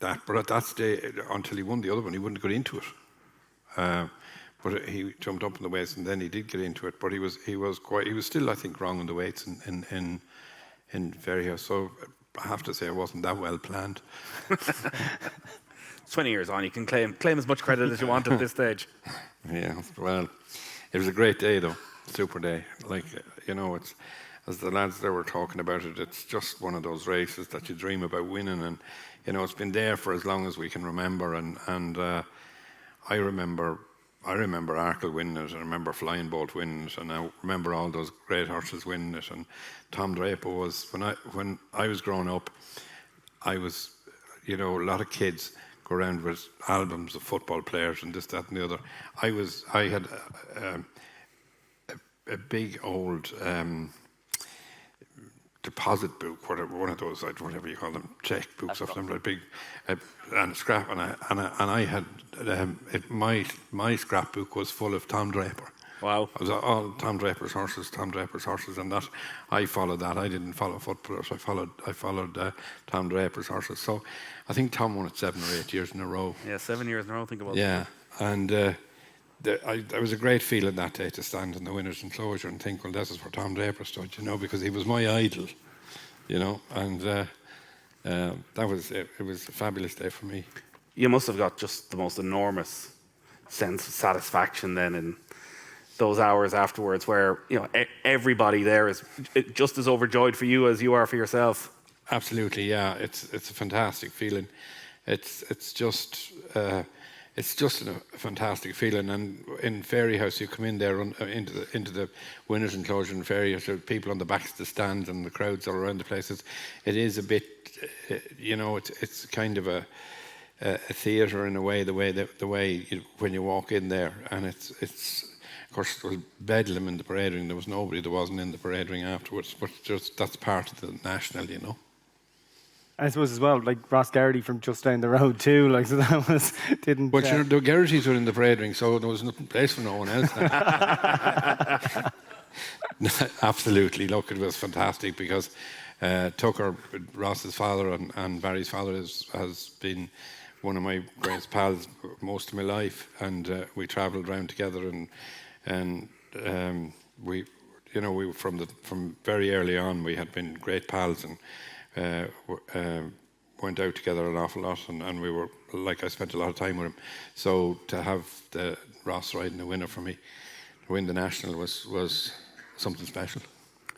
that. But at that stage, until he won the other one, he wouldn't get into it. But he jumped up in the weights, and then he did get into it. But he was still, I think, wrong in the weights in Fairyhouse. So I have to say, it wasn't that well planned. 20 years on, you can claim as much credit as you want at this stage. Yeah, well, it was a great day, though. Super day. Like, it's, as the lads there were talking about it, it's just one of those races that you dream about winning, and it's been there for as long as we can remember. And I remember Arkle winning it. I remember Flying Bolt winning it, and I remember all those great horses winning it. And Tom Draper was, when I was growing up, I was, a lot of kids go around with albums of football players and this, that, and the other. I had a big old deposit book, one of those, whatever you call them, check books or something, like big, and a scrap, and I had my scrapbook was full of Tom Draper. Wow! It was all Tom Draper's horses, and that I followed that. I didn't follow footballers. I followed Tom Draper's horses. So I think Tom won it 7 or 8 years in a row. Yeah, 7 years in a row. Think about it. Yeah, and it was a great feeling that day to stand in the winner's enclosure and think, well, this is where Tom Draper stood, because he was my idol, and that was it. It was a fabulous day for me. You must have got just the most enormous sense of satisfaction then in those hours afterwards, where everybody there is just as overjoyed for you as you are for yourself. Absolutely, yeah. It's a fantastic feeling it's just a fantastic feeling. And in Fairyhouse, you come in there into the winners' enclosure in Fairyhouse. There are people on the backs of the stands and the crowds all around the places. It is a bit, it's kind of a theatre in a way. The way when you walk in there, and it's. Of course, it was bedlam in the parade ring. There was nobody that wasn't in the parade ring afterwards. But just that's part of the national, I suppose as well, like Ross Garrity from just down the road too. Like, so that was didn't. But the Garrity's were in the parade ring, so there was no place for no one else. Absolutely, look, it was fantastic because Tucker, Ross's father, and Barry's father has been one of my greatest pals most of my life, and we travelled around together, and we from very early on we had been great pals, and went out together an awful lot, and we were I spent a lot of time with him. So to have the Ross riding the winner for me, to win the national was something special.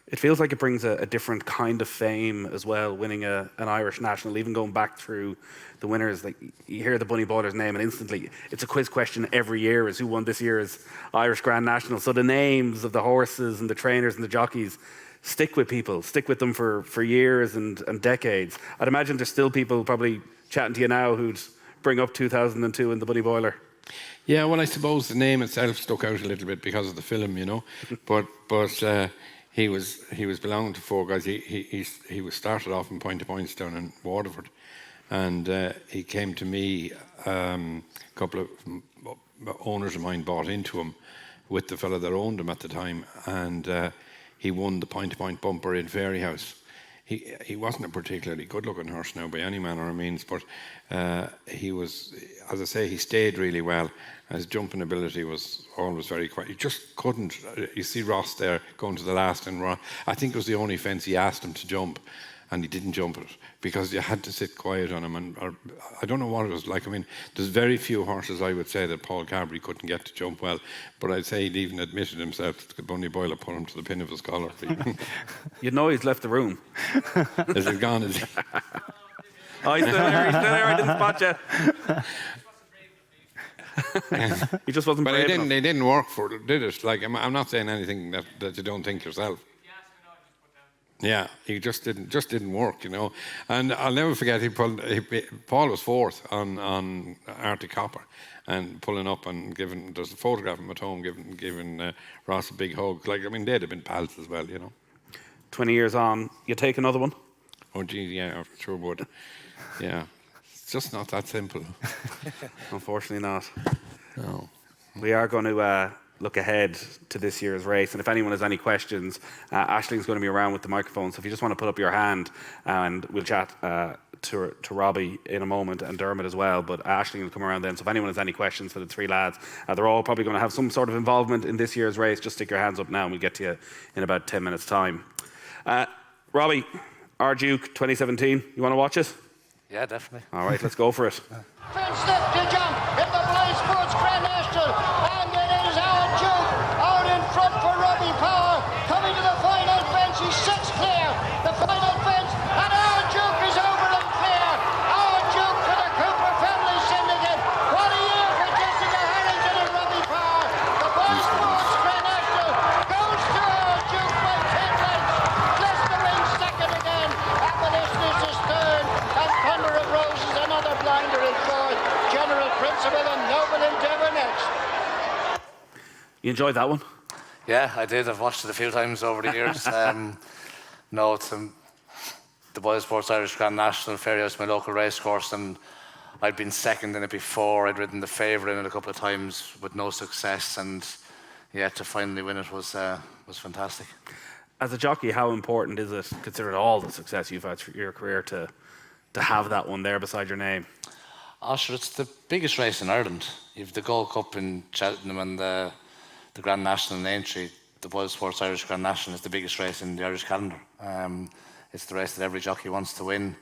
It feels like it brings a different kind of fame as well, winning an Irish national, even going back through the winners. Like, you hear the Bunny Boiler's name and instantly it's a quiz question every year is who won this year's Irish Grand National. So the names of the horses and the trainers and the jockeys stick with people, stick with them for years and decades. I'd imagine there's still people probably chatting to you now who'd bring up 2002 and the Bunny Boiler. Yeah, well, I suppose the name itself stuck out a little bit because of the film, but he was belonging to four guys. He was started off in Point to Points down in Waterford, and he came to me. A couple of owners of mine bought into him with the fella that owned him at the time, and he won the Point to Point bumper in Fairyhouse. He wasn't a particularly good-looking horse now by any manner of means, but he was, as I say, he stayed really well. His jumping ability was always very quiet. You just couldn't. You see Ross there going to the last, and I think it was the only fence he asked him to jump, and he didn't jump it because you had to sit quiet on him. And I don't know what it was like. I mean, there's very few horses I would say that Paul Carberry couldn't get to jump well, but I'd say he'd even admitted himself that Bunny Boyle put him to the pin of his collar. You'd know he's left the room. Is it gone? Is he? Oh, he's still there. I didn't spot you. He just wasn't. But brave they didn't work for it, did it? Like, I'm not saying anything that you don't think yourself. Yeah, he just didn't work, And I'll never forget, Paul was fourth on Arctic Copper, and pulling up and giving. There's a photograph of him at home giving Ross a big hug. Like, I mean, they'd have been pals as well, 20 years on, you take another one? Oh, gee, yeah, I sure would. Yeah. Just not that simple. Unfortunately not. No. We are going to look ahead to this year's race, and if anyone has any questions, Aisling's going to be around with the microphone, so if you just want to put up your hand, and we'll chat to Robbie in a moment, and Dermot as well, but Aisling will come around then, so if anyone has any questions for the three lads, they're all probably going to have some sort of involvement in this year's race. Just stick your hands up now and we'll get to you in about 10 minutes time. Robbie, our Duke 2017, you want to watch it? Yeah, definitely. All right, let's go for it. Fence step to jump in the Boyle Sports Grand National, and it is our Duke out in front for Robbie Power, coming to the final fence. He sits clear the final fence, and our Duke is over and clear. Our Duke for the Cooper Family Syndicate. What a year for Jessica Harrington and Robbie Power. The Boyle Sports Grand National goes to our Duke by 10 lengths. Glistering second again. Abolitionist is third, and Thunder of Roses another blinder in fourth. General Principle and Noble Endeavour next. You enjoyed that one? Yeah, I did. I've watched it a few times over the years. No, it's the Boyle Sports Irish Grand National. Fairyhouse, my local racecourse, and I'd been second in it before. I'd ridden the favourite in it a couple of times with no success, and yeah, to finally win it was fantastic. As a jockey, how important is it, considering all the success you've had through your career, to have that one there beside your name? Oh, sure, it's the biggest race in Ireland. You've the Gold Cup in Cheltenham and the Grand National in Aintree. The Boyle Sports Irish Grand National is the biggest race in the Irish calendar. It's the race that every jockey wants to win,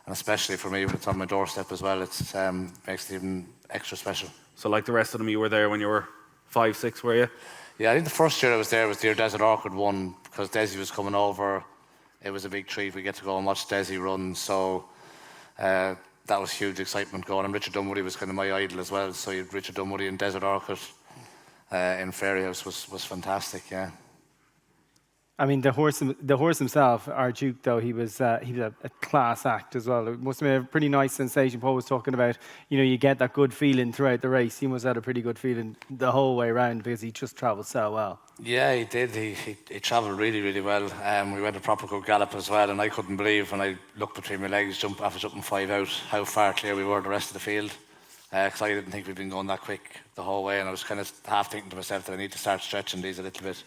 and especially for me, when it's on my doorstep as well, it makes it even extra special. So like the rest of them, you were there when you were 5, 6, were you? Yeah, I think the first year I was there was the year Desert Orchid won, because Desi was coming over. It was a big treat. We get to go and watch Desi run. So that was huge excitement going. And Richard Dunwoody was kind of my idol as well. So you had Richard Dunwoody and Desert Orchid in Fairyhouse was fantastic. Yeah. I mean, the horse himself, our Duke, though, he was a class act as well. It must have been a pretty nice sensation. Paul was talking about, you get that good feeling throughout the race. He must have had a pretty good feeling the whole way around because he just travelled so well. Yeah, he did. He travelled really, really well. We went a proper good gallop as well, and I couldn't believe when I looked between my legs after jumping 5 out how far clear we were the rest of the field. Because I didn't think we'd been going that quick the whole way, and I was kind of half thinking to myself that I need to start stretching these a little bit.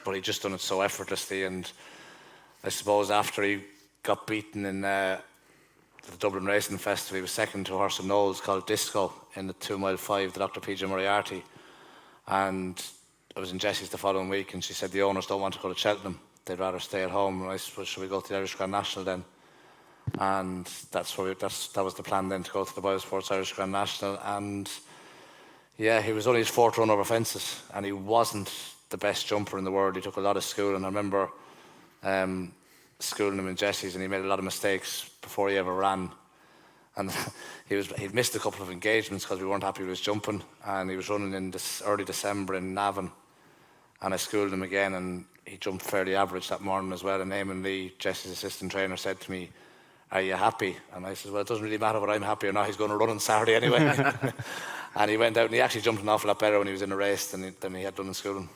But he just done it so effortlessly, and I suppose after he got beaten in the Dublin Racing Festival, he was second to a horse in Knowles called Disco in the 2 mile 5, the Dr. PJ Moriarty. And I was in Jessie's the following week, and she said the owners don't want to go to Cheltenham, they'd rather stay at home. And I suppose, should we go to the Irish Grand National then? And that was the plan then, to go to the Boyle Sports Irish Grand National. And yeah, he was only his 4th run over fences, and he wasn't the best jumper in the world. He took a lot of schooling. I remember schooling him in Jessie's, and he made a lot of mistakes before he ever ran. And he'd missed a couple of engagements because we weren't happy with his jumping, and he was running in this early December in Navan, and I schooled him again, and he jumped fairly average that morning as well. And Eamon Lee, Jessie's assistant trainer, said to me, "Are you happy?" And I said, "Well, it doesn't really matter whether I'm happy or not. He's going to run on Saturday anyway." And he went out, and he actually jumped an awful lot better when he was in a race than he had done in schooling.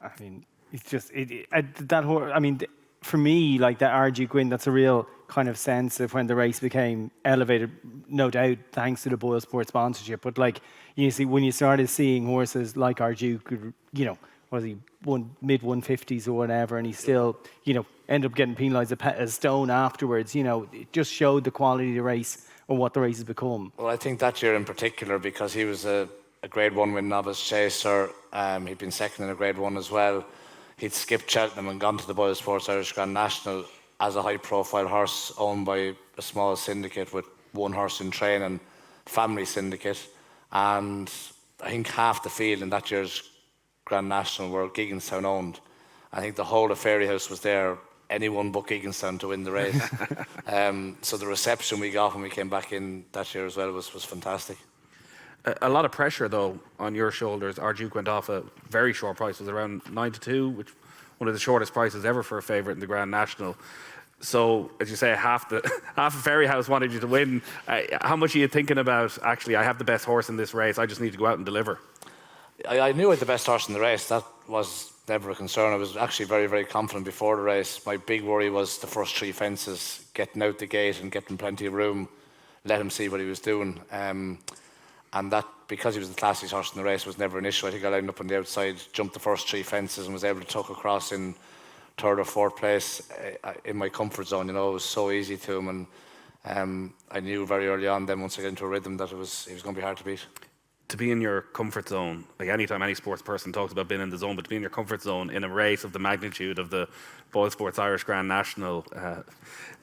I mean, it's just that horse. I mean, for me, like that RG win, that's a real kind of sense of when the race became elevated. No doubt, thanks to the Boyle Sports sponsorship. But like you see, when you started seeing horses like our Duke, was he mid 150s or whatever, and he still, ended up getting penalised a stone afterwards. It just showed the quality of the race and what the race has become. Well, I think that year in particular, because he was a Grade 1 win novice chaser. He'd been second in a Grade 1 as well. He'd skipped Cheltenham and gone to the Boyle Sports Irish Grand National as a high-profile horse owned by a small syndicate with one horse in training, family syndicate. And I think half the field in that year's Grand National were Gigginstown owned. I think the whole of Fairyhouse was there, anyone but Gigginstown, to win the race. So the reception we got when we came back in that year as well was fantastic. A lot of pressure, though, on your shoulders. Our Duke went off a very short price. It was around 9-2, which one of the shortest prices ever for a favourite in the Grand National. So, as you say, half of Fairyhouse wanted you to win. How much are you thinking about, actually, I have the best horse in this race, I just need to go out and deliver? I knew I had the best horse in the race. That was never a concern. I was actually very, very confident before the race. My big worry was the first 3 fences, getting out the gate and getting plenty of room, let him see what he was doing. And that, because he was the classiest horse in the race, was never an issue. I think I lined up on the outside, jumped the first 3 fences, and was able to tuck across in 3rd or 4th place in my comfort zone. It was so easy to him, and I knew very early on then, once I got into a rhythm, that he was going to be hard to beat. To be in your comfort zone, like anytime any sports person talks about being in the zone, but to be in your comfort zone in a race of the magnitude of the Boyle Sports Irish Grand National,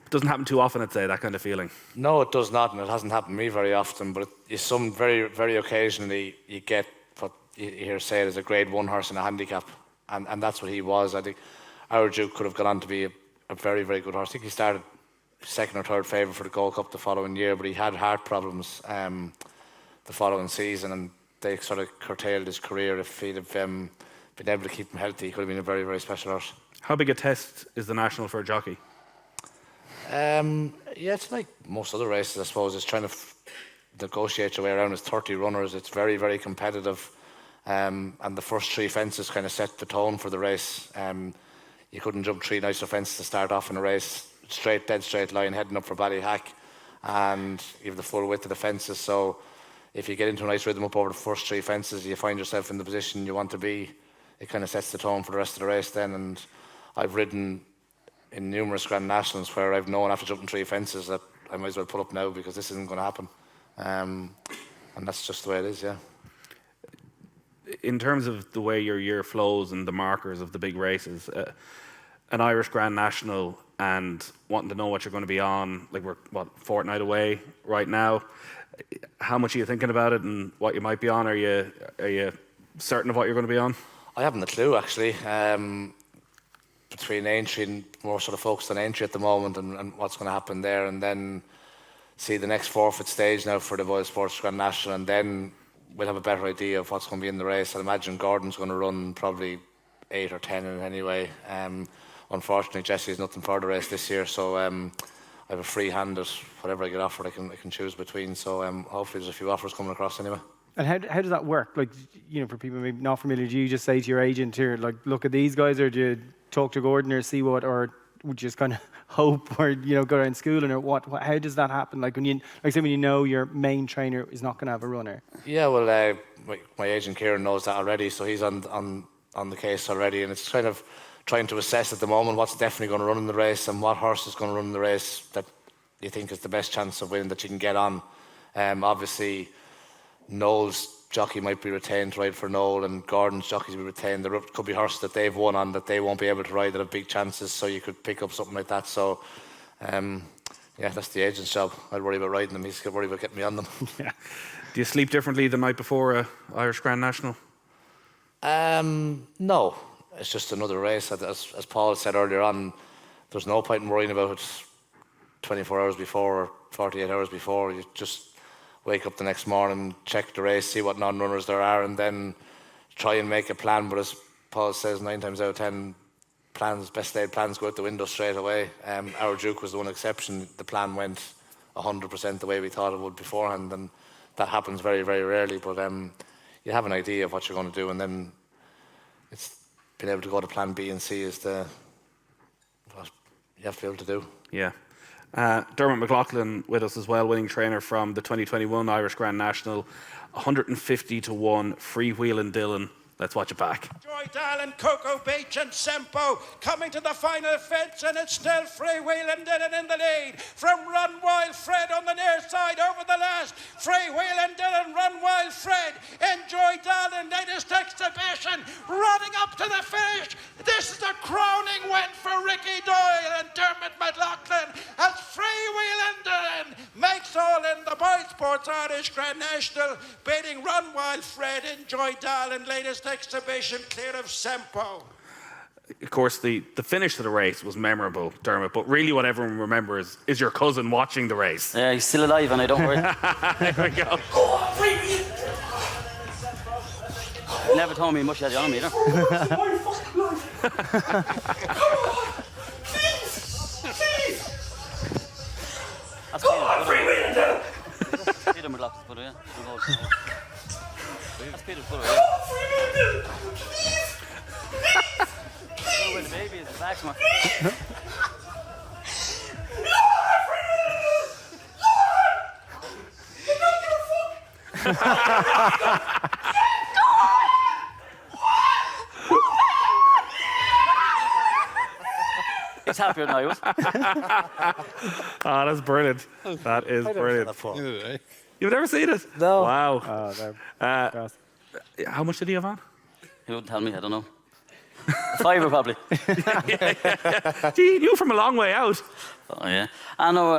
doesn't happen too often, I'd say, that kind of feeling. No, it does not, and it hasn't happened to me very often, but it's some very, very occasionally you get what you hear said as a Grade 1 horse in a handicap, and that's what he was. I think our Duke could have gone on to be a very, very good horse. I think he started 2nd or 3rd favourite for the Gold Cup the following year, but he had heart problems the following season, and they sort of curtailed his career. If he'd have been able to keep him healthy, he could have been a very, very special horse. How big a test is the National for a jockey? Yeah, it's like most other races, I suppose. It's trying to negotiate your way around. It's 30 runners. It's very, very competitive. And the first 3 fences kind of set the tone for the race. You couldn't jump 3 nicer fences to start off in a race. Dead straight line, heading up for Ballyhack. And you have the full width of the fences. So if you get into a nice rhythm up over the first 3 fences, you find yourself in the position you want to be. It kind of sets the tone for the rest of the race then. And I've ridden in numerous Grand Nationals where I've known after jumping 3 fences that I might as well pull up now because this isn't going to happen. And that's just the way it is, yeah. In terms of the way your year flows and the markers of the big races, an Irish Grand National and wanting to know what you're going to be on, like we're, fortnight away right now. How much are you thinking about it and what you might be on? Are you certain of what you're going to be on? I haven't a clue, actually. between Aintree and more sort of focused on Aintree at the moment and what's going to happen there, and then see the next forfeit stage now for the Boyle Sports Grand National, and then we'll have a better idea of what's going to be in the race. I imagine Gordon's going to run probably 8 or 10 in it anyway. Unfortunately, Jesse has nothing for the race this year, so I have a free hand at whatever I get offered. I can choose between. So hopefully there's a few offers coming across anyway. And how does that work? Like, you know, for people maybe not familiar, do you just say to your agent here, like, look at these guys, or do you talk to Gordon or see what, or would you just kind of hope, or, you know, go around schooling, or what? How does that happen? Like, when you know your main trainer is not going to have a runner. Yeah, well, my agent Kieran knows that already, so he's on the case already, and it's kind of trying to assess at the moment what's definitely going to run in the race and what horse is going to run in the race that you think is the best chance of winning that you can get on. Obviously, Noel's jockey might be retained to ride for Noel, and Gordon's jockeys will be retained. There could be horses that they've won on that they won't be able to ride that have big chances, so you could pick up something like that. So, yeah, that's the agent's job. I'd worry about riding them. He's got to worry about getting me on them. Yeah. Do you sleep differently the night before a Irish Grand National? No. It's just another race. As Paul said earlier on, there's no point in worrying about it 24 hours before or 48 hours before. You just wake up the next morning, check the race, see what non-runners there are, and then try and make a plan. But as Paul says, 9 times out of 10, best laid plans go out the window straight away. Our Duke was the one exception. The plan went 100% the way we thought it would beforehand, and that happens very, very rarely. But you have an idea of what you're going to do, and then it's being able to go to plan B and C is what you have to be able to do. Yeah. Dermot McLaughlin with us as well, winning trainer from the 2021 Irish Grand National. 150 to 1, freewheeling Dillon. Let's watch it back. Joy Dallin, Coco Beach and Sempo coming to the final fence, and it's still freewheeling Dillon in the lead from Run Wild Fred on the near side over the last. Freewheeling Dillon, Run Wild Fred, Enjoy Dallin, latest exhibition, running up to the finish. This is the crowning win for Ricky Doyle and Dermot McLaughlin as Freewheeling Dillon makes all in the Boyle Sports Irish Grand National, beating Run Wild Fred, Enjoy Dallin, latest exhibition, clear of Sempo. Of course, the finish of the race was memorable, Dermot, but really what everyone remembers is your cousin watching the race. Yeah, he's still alive, and I don't worry. There we go. He never told me much had you on me, either. That's Peter McLaughlin's brother, yeah. That's Peter's brother, yeah. Oh, where the baby is, the back, man. He's happier than I was. Oh, that's brilliant. That is brilliant. You've never seen it? No. Wow. How much did he have on? He wouldn't tell me, I don't know. A fiver, probably. Gee, he knew from a long way out. Oh, yeah. I know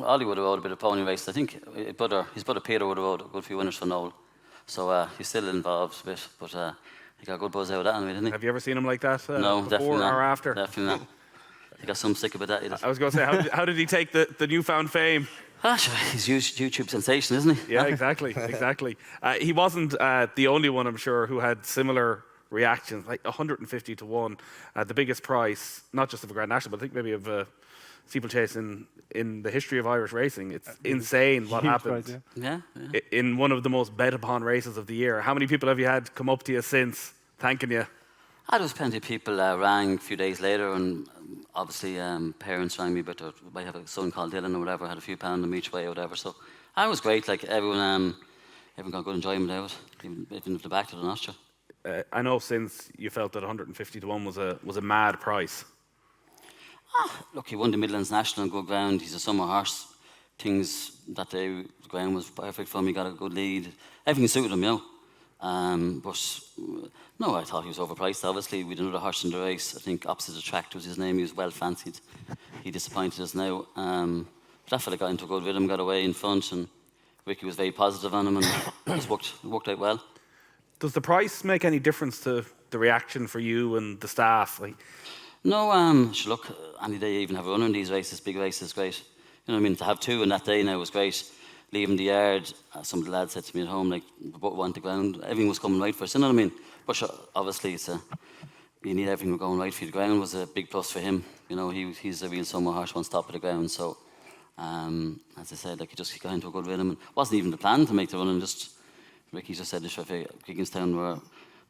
Ollie would have owed a bit of pony race. I think his brother Peter would have owed a good few winners for Noel. So he's still involved a bit, but he got a good buzz out of that anyway, didn't he? Have you ever seen him like that no, before definitely not. or after? Definitely not. He got some sick about that. I was going to say, how did he take the newfound fame? Ah, sure, he's a YouTube sensation, isn't he? Yeah, exactly. He wasn't the only one, I'm sure, who had similar reactions, like 150 to 1. The biggest prize, not just of a Grand National, but I think maybe of a steeplechase in the history of Irish racing. It's insane what happened. Prize, Yeah. In one of the most bet upon races of the year. How many people have you had come up to you since thanking you? There was plenty of people rang a few days later, and obviously parents rang me, but I have a son called Dylan or whatever, had a few pounds them each way or whatever. So it was great. Like everyone got good enjoyment out of it, even if they backed it or not. Sure. I know since you felt that 150 to 1 was a mad price. Look, he won the Midlands National on good ground. He's a summer horse. Things that day, the ground was perfect for him. He got a good lead. Everything suited him, you know. But no, I thought he was overpriced. Obviously, we had another horse in the race. I think opposite the track was his name. He was well fancied. He disappointed us now. But that fella got into a good rhythm, got away in front, and Ricky was very positive on him, and it worked out well. Does the price make any difference to the reaction for you and the staff? Like, No, look, any day you even have a runner in these races, big races, is great. You know what I mean? To have two in that day now was great. Leaving the yard, some of the lads said to me at home, like, the boat went to ground, everything was coming right for us, you know what I mean? But sure, obviously, you need everything going right for you. The ground was a big plus for him. You know, he's a real summer horse, on top of the ground, so, as I said, like, he got into a good rhythm, and it wasn't even the plan to make the run, and Ricky just said this, Gigginstown were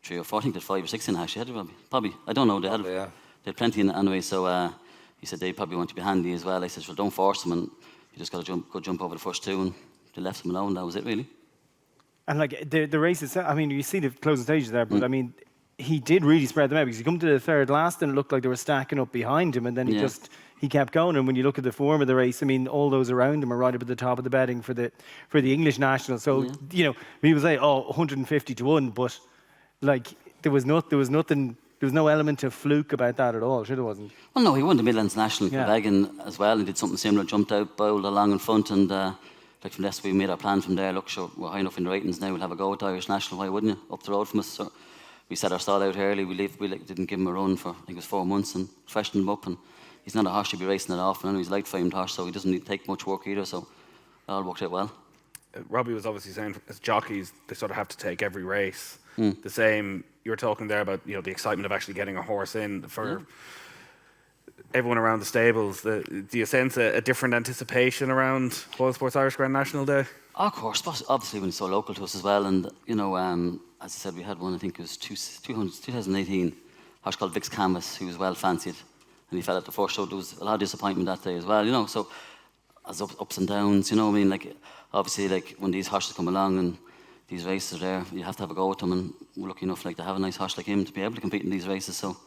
3 or 4, I think they'd 5 or 6 in actually, had they probably, I don't know, they had plenty in it anyway, so he said they probably want to be handy as well. I said, well, don't force them, and you just got to go jump over the first two, and they left them alone, that was it really. And like the races, I mean, you see the closing stages there, but I mean, he did really spread them out, because he come to the third last and it looked like they were stacking up behind him, and then he kept going. And when you look at the form of the race, I mean, all those around him are right up at the top of the betting for the English national. So you know, people say, 150 to 1, but like there was nothing. There was no element of fluke about that at all. Sure, there wasn't. Well, no, he won the Midlands National in Quebec as well, and did something similar, jumped out, bowled along in front, and like from this we made our plan from there. Look, sure, we're high enough in the ratings now, we'll have a go at the Irish National, why wouldn't you? Up the road from us. So we set our stall out early, we didn't give him a run for, I think it was 4 months, and freshened him up, and he's not a horse you'd be racing it off, and he's a light-framed horse, so he doesn't need to take much work either, so it all worked out well. Robbie was obviously saying, as jockeys, they sort of have to take every race. The same, you were talking there about, you know, the excitement of actually getting a horse in for everyone around the stables. Do you sense a different anticipation around Boyle Sports Irish Grand National Day? Of course, obviously when it's so local to us as well, and you know, as I said, we had one, I think it was 2018, a horse called Vic's Canvas, who was well fancied, and he fell at the first show. There was a lot of disappointment that day as well, you know, so as ups and downs, you know what I mean, like obviously like when these horses come along and these races are there, you have to have a go with them, and we're lucky enough like to have a nice horse like him to be able to compete in these races, so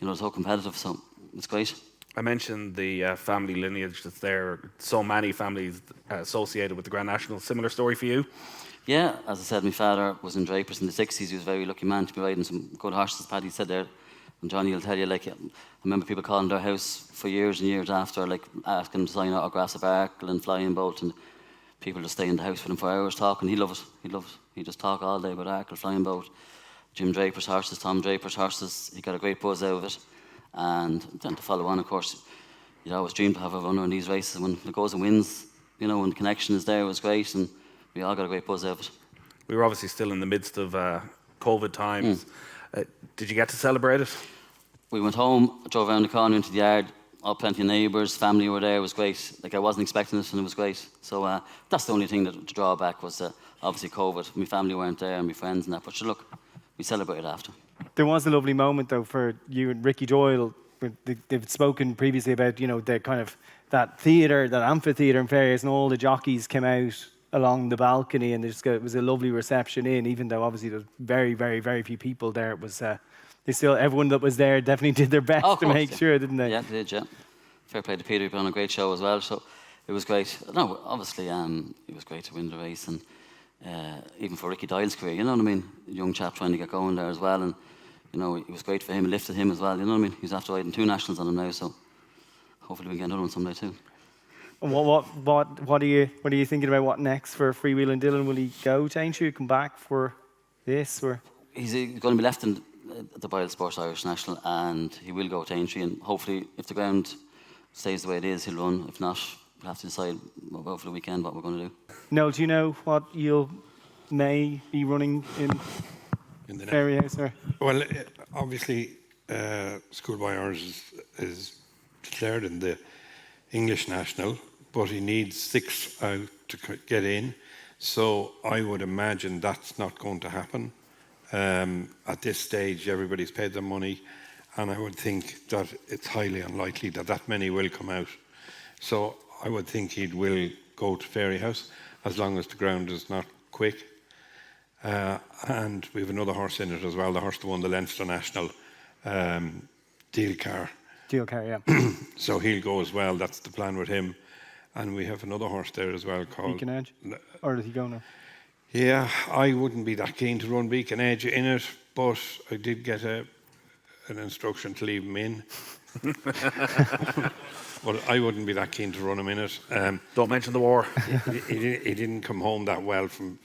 you know, it's so competitive, so it's great. I mentioned the family lineage that's there. So many families associated with the Grand National. Similar story for you? Yeah, as I said, my father was in Drapers in the 60s. He was a very lucky man to be riding some good horses, Paddy said there. And Johnny will tell you, like, I remember people calling their house for years and years after, like, asking him to sign autographs of Arkle and Flying Bolt, and people just stay in the house with him for hours talking. He loved it. He just talk all day about Arkle, Flying Bolt, Jim Draper's horses, Tom Draper's horses. He got a great buzz out of it. And then to follow on, of course, you'd always dream to have a runner in these races. When it goes and wins, you know, when the connection is there, it was great, and we all got a great buzz out of it. We were obviously still in the midst of COVID times. Did you get to celebrate it? We went home, drove around the corner into the yard, all plenty of neighbours, family were there, it was great. Like, I wasn't expecting it, and it was great. So that's the only thing that to draw back was obviously COVID. My family weren't there, and my friends and that, but sure, look, we celebrated after. There was a lovely moment, though, for you and Ricky Doyle. They've spoken previously about, you know, the kind of that theatre, that amphitheatre in Fairyhouse, and all the jockeys came out along the balcony, and it was a lovely reception in, even though obviously there's very, very, very few people there. It was everyone that was there definitely did their best to make sure, didn't they? Yeah, they did, yeah. Fair play to Peter, he put on a great show as well, so it was great. No, obviously, it was great to win the race, and even for Ricky Doyle's career, you know what I mean? A young chap trying to get going there as well, and you know, it was great for him, it lifted him as well, you know what I mean? He's after riding 2 nationals on him now, so hopefully we can get another one someday too. And what are you thinking about? What next for Freewheeling Dylan? Will he go to Aintree, come back for this, or? He's going to be left in the Boyle Sports Irish National, and he will go to Aintree, and hopefully if the ground stays the way it is, he'll run. If not, we'll have to decide over the weekend what we're going to do. No, do you know what you may be running in the Fairyhouse? Or? Well, obviously, Schoolboy Hours is declared in the English National, but he needs 6 out to get in. So I would imagine that's not going to happen. At this stage, everybody's paid their money, and I would think that it's highly unlikely that that many will come out. So I would think he will go to Fairyhouse, as long as the ground is not quick. And we have another horse in it as well, the horse that won the Leinster National, Deal Car. Deal Car, yeah. So he'll go as well, that's the plan with him. And we have another horse there as well called... Beacon Edge? Or does he go now? Yeah, I wouldn't be that keen to run Beacon Edge in it, but I did get an instruction to leave him in. But I wouldn't be that keen to run him in it. Don't mention the war. He didn't come home that well from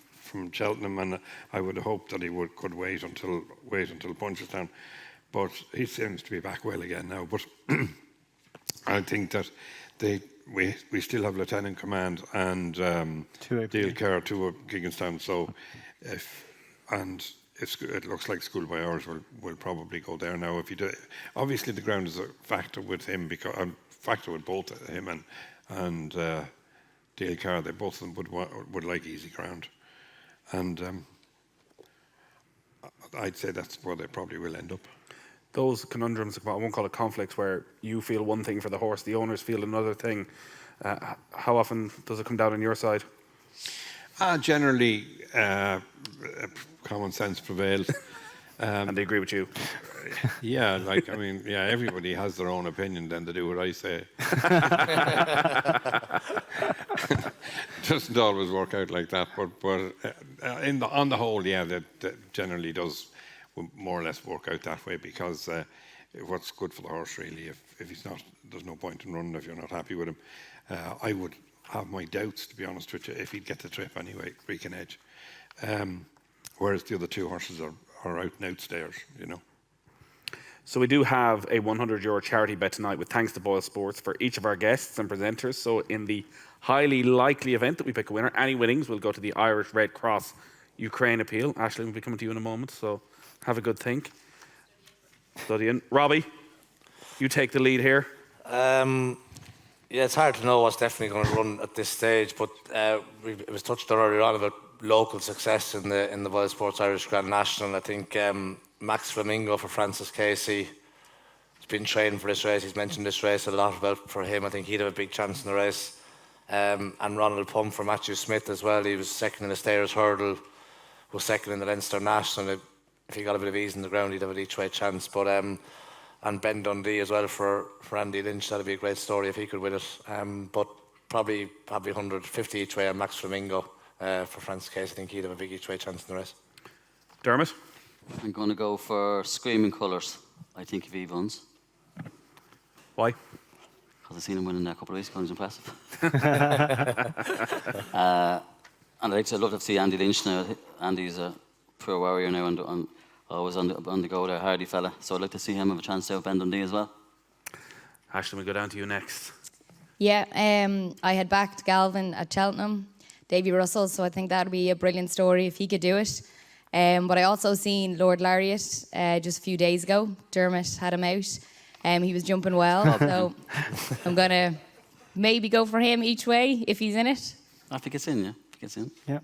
Cheltenham, and I would hope that he could wait until Punchestown. but he seems to be back well again now. But I think that we still have Lieutenant Command and Deal Care to Gigginstown. So it looks like School by Hours will probably go there now. If you do, obviously the ground is a factor with him, because factor with both him and Deal Care. They both of them would like easy ground, and I'd say that's where they probably will end up. Those conundrums, I won't call it conflicts, where you feel one thing for the horse, the owners feel another thing. How often does it come down on your side? Generally, common sense prevails. And they agree with you? Yeah, everybody has their own opinion, then they do what I say. Doesn't always work out like that, but on the whole, yeah, that generally does more or less work out that way, because what's good for the horse, really, if he's not, there's no point in running if you're not happy with him. I would have my doubts, to be honest with you, if he'd get the trip anyway, Creek and Edge. Whereas the other two horses are out and out stayers, you know. So we do have a €100 charity bet tonight with thanks to Boyle Sports for each of our guests and presenters. So in the highly likely event that we pick a winner, any winnings will go to the Irish Red Cross Ukraine appeal. Aisling will be coming to you in a moment, so have a good think. Robbie, you take the lead here. Yeah, it's hard to know what's definitely going to run at this stage, but it was touched on earlier on about local success in the Boyle Sports Irish Grand National. I think Max Flamingo for Francis Casey has been training for this race. He's mentioned this race a lot about for him. I think he'd have a big chance in the race. And Ronald Pump for Matthew Smith as well. He was second in the Stayers Hurdle, was second in the Leinster National. If he got a bit of ease in the ground, he'd have an each way chance. But and Ben Dundee as well for Andy Lynch. That'd be a great story if he could win it. But probably 150 each way on Max Flamingo for Francis Case. I think he'd have a big each way chance in the race. Dermot? I'm going to go for Screaming Colours. I think if he wins. Why? Because I've seen him winning there a couple of weeks ago. He's impressive. And I'd love to see Andy Lynch now. Andy's a pure warrior now and always on the go there, hardy fella. So I'd like to see him have a chance to have Ben Dundee as well. Ashton, we go down to you next. Yeah, I had backed Galvin at Cheltenham, Davy Russell, so I think that would be a brilliant story if he could do it. But I also seen Lord Lariat just a few days ago. Dermot had him out. He was jumping well, so I'm going to maybe go for him each way if he's in it. If he gets in, yeah. If he gets in. Yeah.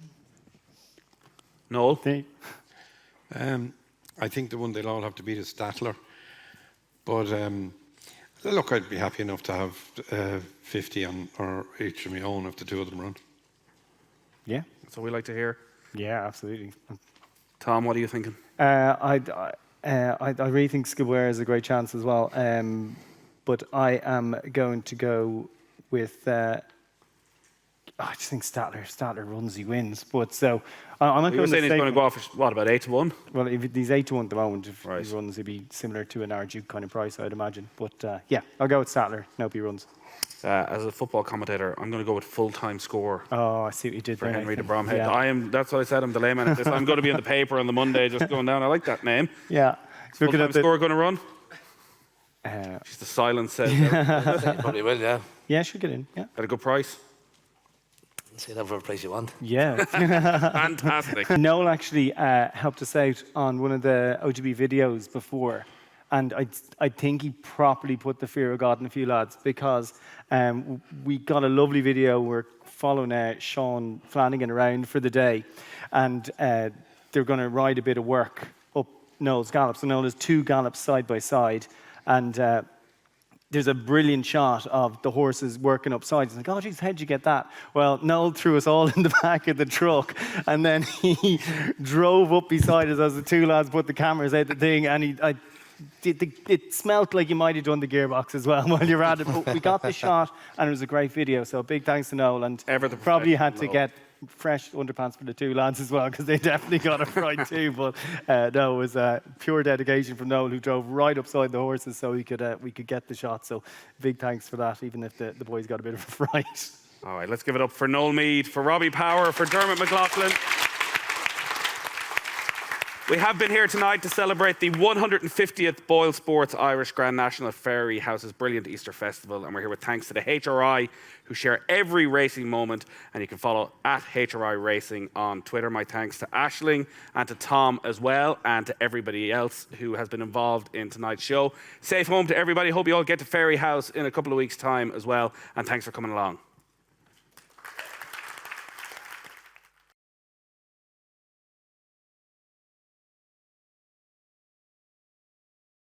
Noel? I think the one they'll all have to beat is Statler. But look, I'd be happy enough to have 50 on or each of my own if the two of them run. Yeah. That's what we like to hear. Yeah, absolutely. Tom, what are you thinking? I really think Skibware is a great chance as well. But I am going to go with... I just think Statler runs, he wins. But so I'm not going to. You're saying he's going to go off for what, about 8-1? Well, if he's 8-1 at the moment, if right. he runs, he'd be similar to an Arduke kind of price, I'd imagine. But yeah, I'll go with Statler. Nope, he runs. As a football commentator, I'm going to go with full-time score. Oh, I see what you did for there. Henry de Bromhead. Yeah. That's what I said. I'm the layman at this. I'm going to be in the paper on the Monday, just going down. I like that name. Yeah. Full-time score going to run. Just the silence says. Probably will, yeah. Yeah, should get in. Yeah. At a good price. See whatever price you want. Yeah. Fantastic. Noel actually helped us out on one of the OGB videos before. And I think he properly put the fear of God in a few lads, because we got a lovely video. We're following Sean Flanagan around for the day. And they're going to ride a bit of work up Noel's gallop. So Noel has two gallops side by side. And there's a brilliant shot of the horses working up sides. It's like, oh, geez, how'd you get that? Well, Noel threw us all in the back of the truck, and then he drove up beside us as the two lads put the cameras out the thing, and it smelt like you might have done the gearbox as well while you're at it. But we got the shot, and it was a great video. So big thanks to Noel, and probably had to get fresh underpants for the two lads as well, because they definitely got it right too. But no, it was pure dedication from Noel, who drove right upside the horses so we could get the shot. So big thanks for that, even if the boys got a bit of a fright. All right, let's give it up for Noel Meade, for Robbie Power, for Dermot McLaughlin. We have been here tonight to celebrate the 150th Boyle Sports Irish Grand National at Fairyhouse's brilliant Easter Festival, and we're here with thanks to the HRI, who share every racing moment, and you can follow at HRI Racing on Twitter. My thanks to Aisling and to Tom as well, and to everybody else who has been involved in tonight's show. Safe home to everybody. Hope you all get to Fairyhouse in a couple of weeks' time as well, and thanks for coming along.